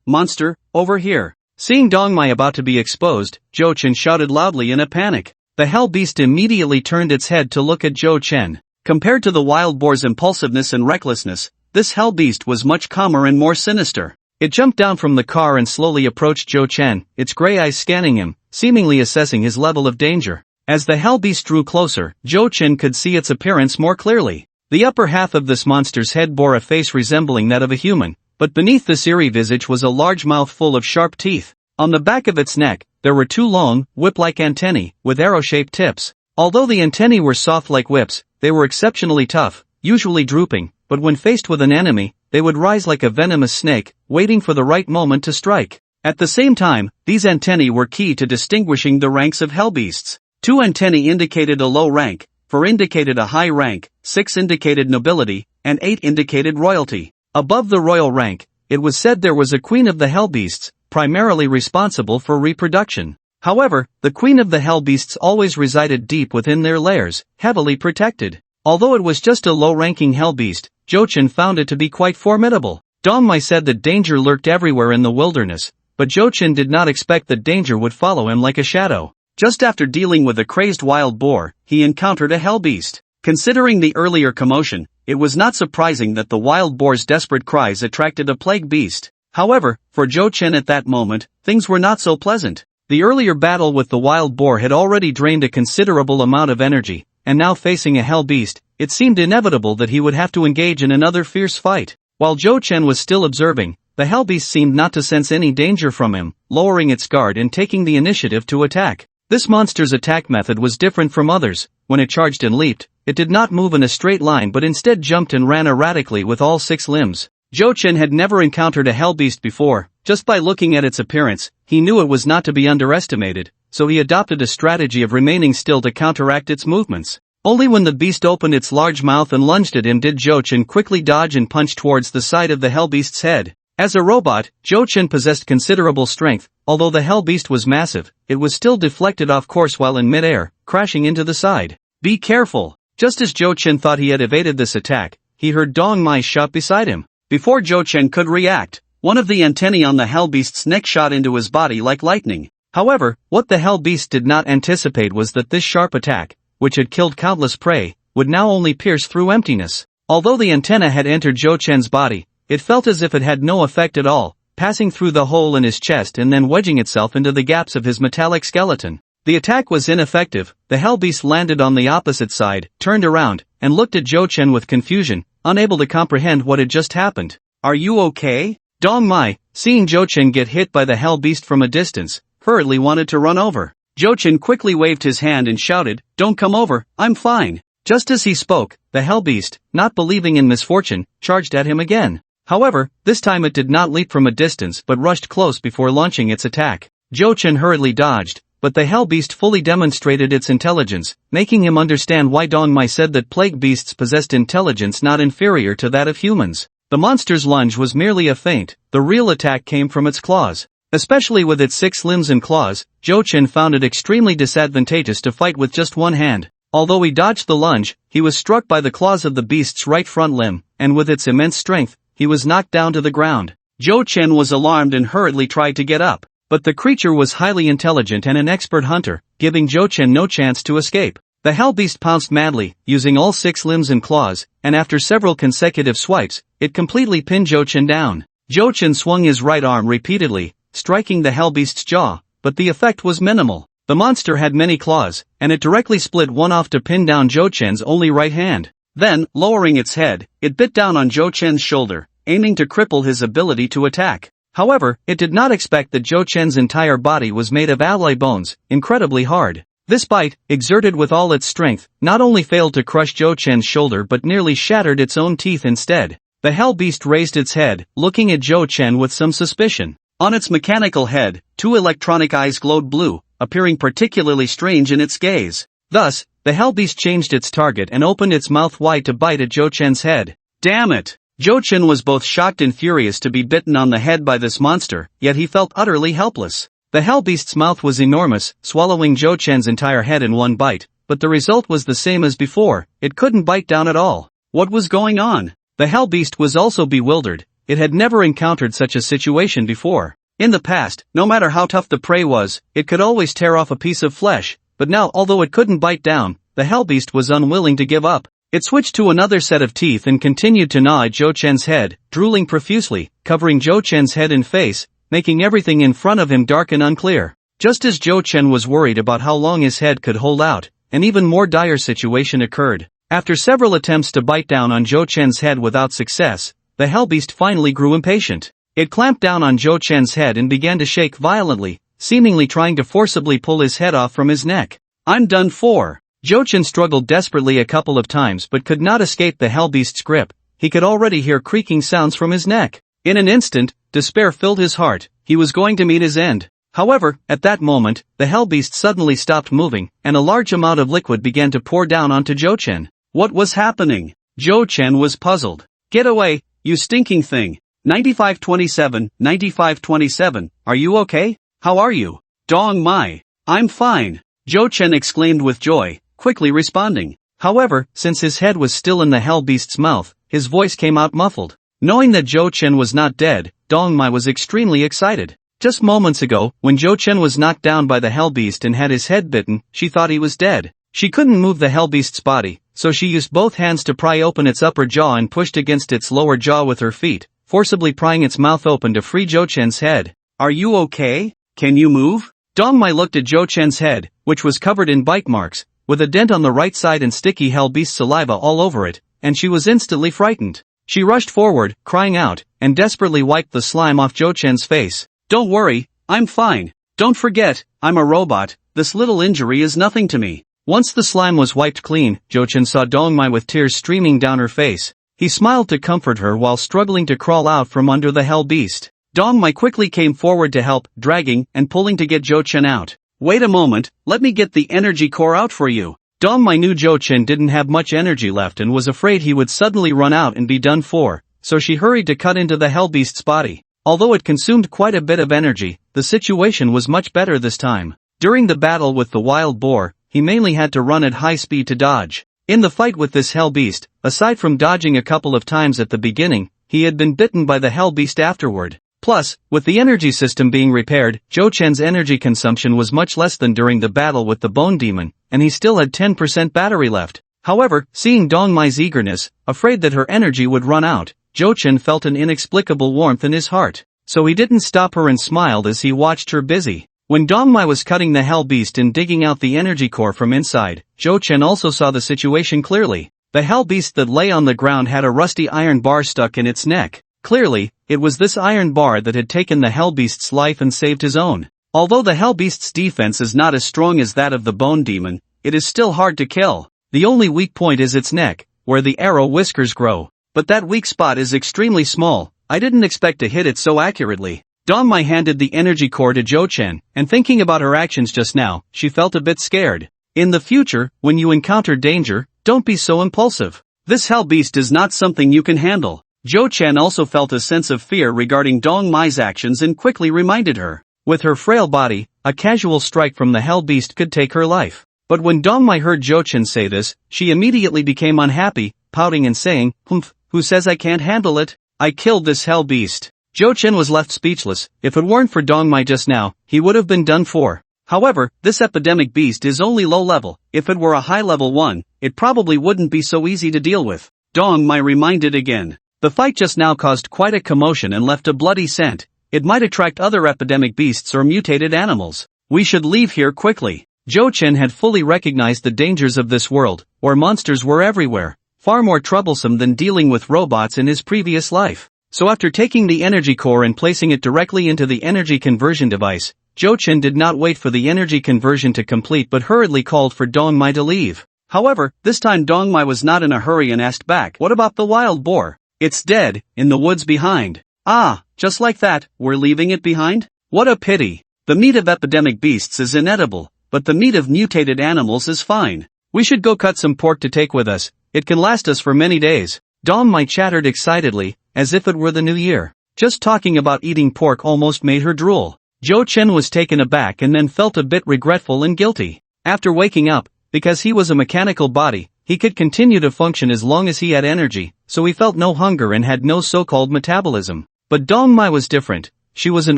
monster, over here. Seeing Dong Mai about to be exposed, Zhou Chen shouted loudly in a panic. The hell beast immediately turned its head to look at Zhou Chen. Compared to the wild boar's impulsiveness and recklessness, this hell beast was much calmer and more sinister. It jumped down from the car and slowly approached Zhou Chen, its gray eyes scanning him, seemingly assessing his level of danger. As the hell beast drew closer, Zhou Chen could see its appearance more clearly. The upper half of this monster's head bore a face resembling that of a human, but beneath this eerie visage was a large mouth full of sharp teeth. On the back of its neck, there were 2 long, whip-like antennae, with arrow-shaped tips. Although the antennae were soft like whips, they were exceptionally tough, usually drooping, but when faced with an enemy, they would rise like a venomous snake, waiting for the right moment to strike. At the same time, these antennae were key to distinguishing the ranks of hellbeasts. 2 antennae indicated a low rank, 4 indicated a high rank, 6 indicated nobility, and 8 indicated royalty. Above the royal rank, it was said there was a queen of the hellbeasts, primarily responsible for reproduction. However, the queen of the hellbeasts always resided deep within their lairs, heavily protected. Although it was just a low-ranking hellbeast, Zhou Chen found it to be quite formidable. Dong Mai said that danger lurked everywhere in the wilderness, but Zhou Chen did not expect that danger would follow him like a shadow. Just after dealing with a crazed wild boar, he encountered a hellbeast. Considering the earlier commotion, it was not surprising that the wild boar's desperate cries attracted a plague beast. However, for Zhou Chen at that moment, things were not so pleasant. The earlier battle with the wild boar had already drained a considerable amount of energy, and now facing a hell beast, it seemed inevitable that he would have to engage in another fierce fight. While Zhou Chen was still observing, the hell beast seemed not to sense any danger from him, lowering its guard and taking the initiative to attack. This monster's attack method was different from others. When it charged and leaped, it did not move in a straight line but instead jumped and ran erratically with all 6 limbs. Zhou Chen had never encountered a hellbeast before. Just by looking at its appearance, he knew it was not to be underestimated, so he adopted a strategy of remaining still to counteract its movements. Only when the beast opened its large mouth and lunged at him did Zhou Chen quickly dodge and punch towards the side of the hellbeast's head. As a robot, Zhou Chen possessed considerable strength. Although the hellbeast was massive, it was still deflected off course while in midair, crashing into the side. Be careful! Just as Zhou Chen thought he had evaded this attack, he heard Dong Mai shout beside him. Before Zhou Chen could react, one of the antennae on the hellbeast's neck shot into his body like lightning. However, what the hellbeast did not anticipate was that this sharp attack, which had killed countless prey, would now only pierce through emptiness. Although the antenna had entered Zhou Chen's body, it felt as if it had no effect at all, passing through the hole in his chest and then wedging itself into the gaps of his metallic skeleton. The attack was ineffective. The Hell Beast landed on the opposite side, turned around, and looked at Zhou Chen with confusion, unable to comprehend what had just happened. "Are you okay?" Dong Mai, seeing Zhou Chen get hit by the Hell Beast from a distance, hurriedly wanted to run over. Zhou Chen quickly waved his hand and shouted, "Don't come over, I'm fine." Just as he spoke, the Hell Beast, not believing in misfortune, charged at him again. However, this time it did not leap from a distance but rushed close before launching its attack. Zhou Chen hurriedly dodged, but the Hell Beast fully demonstrated its intelligence, making him understand why Dong Mai said that plague beasts possessed intelligence not inferior to that of humans. The monster's lunge was merely a feint. The real attack came from its claws. Especially with its 6 limbs and claws, Zhou Chen found it extremely disadvantageous to fight with just one hand. Although he dodged the lunge, he was struck by the claws of the beast's right front limb, and with its immense strength, he was knocked down to the ground. Zhou Chen was alarmed and hurriedly tried to get up. But the creature was highly intelligent and an expert hunter, giving Zhou Chen no chance to escape. The Hell Beast pounced madly, using all 6 limbs and claws, and after several consecutive swipes, it completely pinned Zhou Chen down. Zhou Chen swung his right arm repeatedly, striking the Hell Beast's jaw, but the effect was minimal. The monster had many claws, and it directly split one off to pin down Zhou Chen's only right hand. Then, lowering its head, it bit down on Zhou Chen's shoulder, aiming to cripple his ability to attack. However, it did not expect that Zhou Chen's entire body was made of alloy bones, incredibly hard. This bite, exerted with all its strength, not only failed to crush Zhou Chen's shoulder but nearly shattered its own teeth instead. The Hell Beast raised its head, looking at Zhou Chen with some suspicion. On its mechanical head, 2 electronic eyes glowed blue, appearing particularly strange in its gaze. Thus, the Hell Beast changed its target and opened its mouth wide to bite at Zhou Chen's head. Damn it! Zhou Chen was both shocked and furious to be bitten on the head by this monster, yet he felt utterly helpless. The Hell Beast's mouth was enormous, swallowing Zhou Chen's entire head in one bite, but the result was the same as before. It couldn't bite down at all. What was going on? The Hell Beast was also bewildered. It had never encountered such a situation before. In the past, no matter how tough the prey was, it could always tear off a piece of flesh, but now although it couldn't bite down, the Hell Beast was unwilling to give up. It switched to another set of teeth and continued to gnaw at Zhou Chen's head, drooling profusely, covering Zhou Chen's head and face, making everything in front of him dark and unclear. Just as Zhou Chen was worried about how long his head could hold out, an even more dire situation occurred. After several attempts to bite down on Zhou Chen's head without success, the Hell Beast finally grew impatient. It clamped down on Zhou Chen's head and began to shake violently, seemingly trying to forcibly pull his head off from his neck. "I'm done for." Zhou Chen struggled desperately a couple of times but could not escape the Hell Beast's grip. He could already hear creaking sounds from his neck. In an instant, despair filled his heart. He was going to meet his end. However, at that moment, the Hell Beast suddenly stopped moving, and a large amount of liquid began to pour down onto Zhou Chen. What was happening? Zhou Chen was puzzled. "Get away, you stinking thing." 9527, 9527, are you okay? How are you? Dong Mai. I'm fine. Zhou Chen exclaimed with joy, quickly responding. However, since his head was still in the Hell Beast's mouth, his voice came out muffled. Knowing that Zhou Chen was not dead, Dong Mai was extremely excited. Just moments ago, when Zhou Chen was knocked down by the Hell Beast and had his head bitten, she thought he was dead. She couldn't move the Hell Beast's body, so she used both hands to pry open its upper jaw and pushed against its lower jaw with her feet, forcibly prying its mouth open to free Zhou Chen's head. "Are you okay? Can you move?" Dong Mai looked at Zhou Chen's head, which was covered in bite marks, with a dent on the right side and sticky Hell Beast saliva all over it, and she was instantly frightened. She rushed forward, crying out, and desperately wiped the slime off Zhou Chen's face. "Don't worry, I'm fine. Don't forget, I'm a robot, this little injury is nothing to me." Once the slime was wiped clean, Zhou Chen saw Dong Mai with tears streaming down her face. He smiled to comfort her while struggling to crawl out from under the Hell Beast. Dong Mai quickly came forward to help, dragging and pulling to get Zhou Chen out. "Wait a moment, let me get the energy core out for you." Dong Mai knew Zhou Chen didn't have much energy left and was afraid he would suddenly run out and be done for, so she hurried to cut into the Hell Beast's body. Although it consumed quite a bit of energy, the situation was much better this time. During the battle with the wild boar, he mainly had to run at high speed to dodge. In the fight with this Hell Beast, aside from dodging a couple of times at the beginning, he had been bitten by the Hell Beast afterward. Plus, with the energy system being repaired, Zhou Chen's energy consumption was much less than during the battle with the Bone Demon, and he still had 10% battery left. However, seeing Dong Mai's eagerness, afraid that her energy would run out, Zhou Chen felt an inexplicable warmth in his heart. So he didn't stop her and smiled as he watched her busy. When Dong Mai was cutting the Hell Beast and digging out the energy core from inside, Zhou Chen also saw the situation clearly. The Hell Beast that lay on the ground had a rusty iron bar stuck in its neck. Clearly, it was this iron bar that had taken the Hell Beast's life and saved his own. Although the Hell Beast's defense is not as strong as that of the Bone Demon, it is still hard to kill. The only weak point is its neck, where the arrow whiskers grow. But that weak spot is extremely small. I didn't expect to hit it so accurately. Dong Mai handed the energy core to Zhou Chen, and thinking about her actions just now, she felt a bit scared. In the future, when you encounter danger, don't be so impulsive. This Hell Beast is not something you can handle. Zhou Chen also felt a sense of fear regarding Dong Mai's actions and quickly reminded her. With her frail body, a casual strike from the Hell Beast could take her life. But when Dong Mai heard Zhou Chen say this, she immediately became unhappy, pouting and saying, "Humph, who says I can't handle it? I killed this Hell Beast." Zhou Chen was left speechless. If it weren't for Dong Mai just now, he would have been done for. However, this epidemic beast is only low level. If it were a high level one, it probably wouldn't be so easy to deal with. Dong Mai reminded again. The fight just now caused quite a commotion and left a bloody scent. It might attract other epidemic beasts or mutated animals. We should leave here quickly. Zhou Chen had fully recognized the dangers of this world, where monsters were everywhere, far more troublesome than dealing with robots in his previous life. So after taking the energy core and placing it directly into the energy conversion device, Zhou Chen did not wait for the energy conversion to complete but hurriedly called for Dong Mai to leave. However, this time Dong Mai was not in a hurry and asked back, "What about the wild boar?" "It's dead, in the woods behind." "Ah, just like that, we're leaving it behind? What a pity. The meat of epidemic beasts is inedible, but the meat of mutated animals is fine. We should go cut some pork to take with us, it can last us for many days." Dong Mai chattered excitedly, as if it were the new year. Just talking about eating pork almost made her drool. Zhou Chen was taken aback and then felt a bit regretful and guilty. After waking up, because he was a mechanical body, he could continue to function as long as he had energy, so he felt no hunger and had no so-called metabolism. But Dong Mai was different. She was an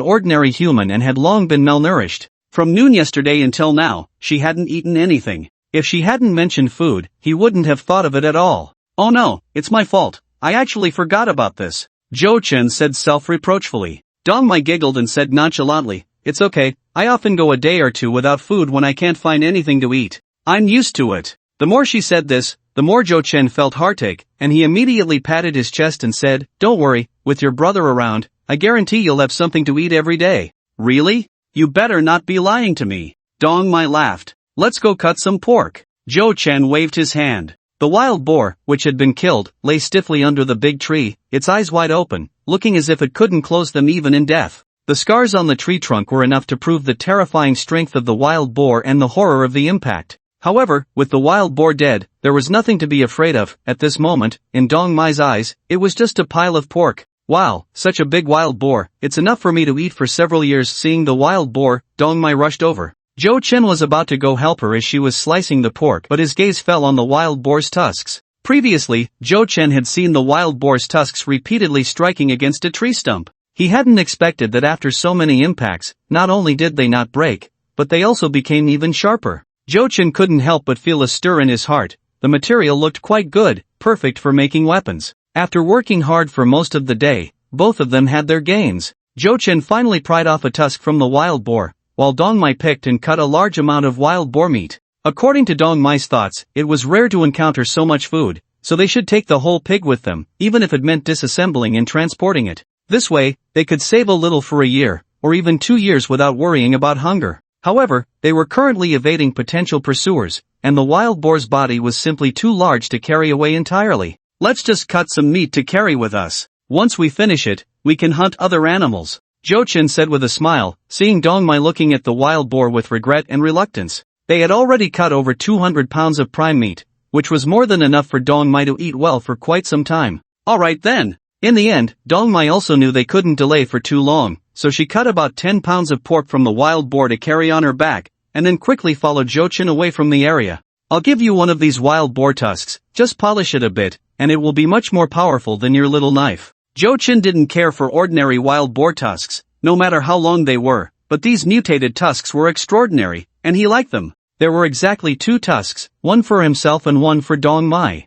ordinary human and had long been malnourished. From noon yesterday until now, she hadn't eaten anything. If she hadn't mentioned food, he wouldn't have thought of it at all. "Oh no, it's my fault. I actually forgot about this," Zhou Chen said self-reproachfully. Dong Mai giggled and said nonchalantly, "It's okay, I often go a day or two without food when I can't find anything to eat. I'm used to it." The more she said this, the more Zhou Chen felt heartache, and he immediately patted his chest and said, "Don't worry, with your brother around, I guarantee you'll have something to eat every day." "Really? You better not be lying to me." Dong Mai laughed. "Let's go cut some pork." Zhou Chen waved his hand. The wild boar, which had been killed, lay stiffly under the big tree, its eyes wide open, looking as if it couldn't close them even in death. The scars on the tree trunk were enough to prove the terrifying strength of the wild boar and the horror of the impact. However, with the wild boar dead, there was nothing to be afraid of. At this moment, in Dong Mai's eyes, it was just a pile of pork. "Wow, such a big wild boar, it's enough for me to eat for several years." Seeing the wild boar, Dong Mai rushed over. Zhou Chen was about to go help her as she was slicing the pork, but his gaze fell on the wild boar's tusks. Previously, Zhou Chen had seen the wild boar's tusks repeatedly striking against a tree stump. He hadn't expected that after so many impacts, not only did they not break, but they also became even sharper. Zhou Chen couldn't help but feel a stir in his heart. The material looked quite good, perfect for making weapons. After working hard for most of the day, both of them had their gains. Zhou Chen finally pried off a tusk from the wild boar, while Dong Mai picked and cut a large amount of wild boar meat. According to Dong Mai's thoughts, it was rare to encounter so much food, so they should take the whole pig with them, even if it meant disassembling and transporting it. This way, they could save a little for a year, or even 2 years without worrying about hunger. However, they were currently evading potential pursuers, and the wild boar's body was simply too large to carry away entirely. "Let's just cut some meat to carry with us. Once we finish it, we can hunt other animals," Zhou Chen said with a smile, seeing Dong Mai looking at the wild boar with regret and reluctance. They had already cut over 200 pounds of prime meat, which was more than enough for Dong Mai to eat well for quite some time. Alright then. In the end, Dong Mai also knew they couldn't delay for too long, so she cut about 10 pounds of pork from the wild boar to carry on her back, and then quickly followed Zhou Chen away from the area. "I'll give you one of these wild boar tusks, just polish it a bit, and it will be much more powerful than your little knife." Zhou Chen didn't care for ordinary wild boar tusks, no matter how long they were, but these mutated tusks were extraordinary, and he liked them. There were exactly 2 tusks, one for himself and one for Dong Mai.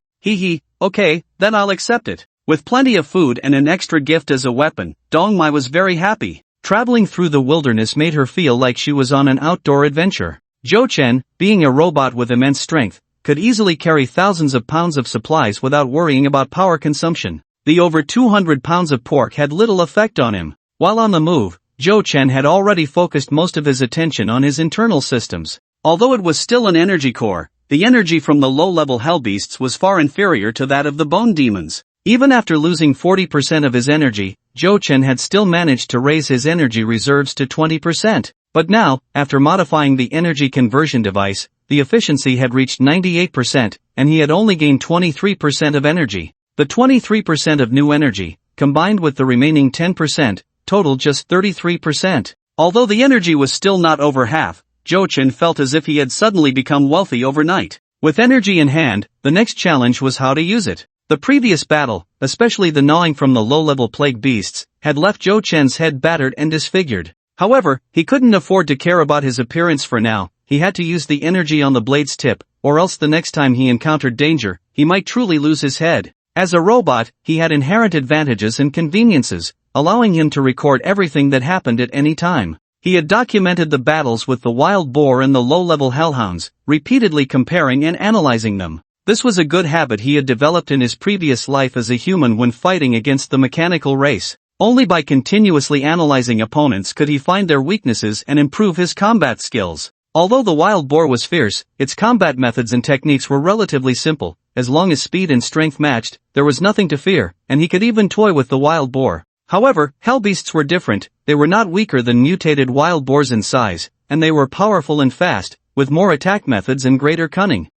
Okay, then I'll accept it. With plenty of food and an extra gift as a weapon, Dong Mai was very happy. Traveling through the wilderness made her feel like she was on an outdoor adventure. Zhou Chen, being a robot with immense strength, could easily carry thousands of pounds of supplies without worrying about power consumption. The over 200 pounds of pork had little effect on him. While on the move, Zhou Chen had already focused most of his attention on his internal systems. Although it was still an energy core, the energy from the low-level hellbeasts was far inferior to that of the bone demons. Even after losing 40% of his energy, Zhou Chen had still managed to raise his energy reserves to 20%. But now, after modifying the energy conversion device, the efficiency had reached 98%, and he had only gained 23% of energy. The 23% of new energy, combined with the remaining 10%, totaled just 33%. Although the energy was still not over half, Zhou Chen felt as if he had suddenly become wealthy overnight. With energy in hand, the next challenge was how to use it. The previous battle, especially the gnawing from the low-level plague beasts, had left Zhou Chen's head battered and disfigured. However, he couldn't afford to care about his appearance for now. He had to use the energy on the blade's tip, or else the next time he encountered danger, he might truly lose his head. As a robot, he had inherent advantages and conveniences, allowing him to record everything that happened at any time. He had documented the battles with the wild boar and the low-level hellhounds, repeatedly comparing and analyzing them. This was a good habit he had developed in his previous life as a human when fighting against the mechanical race. Only by continuously analyzing opponents could he find their weaknesses and improve his combat skills. Although the wild boar was fierce, its combat methods and techniques were relatively simple. As long as speed and strength matched, there was nothing to fear, and he could even toy with the wild boar. However, hellbeasts were different. They were not weaker than mutated wild boars in size, and they were powerful and fast, with more attack methods and greater cunning.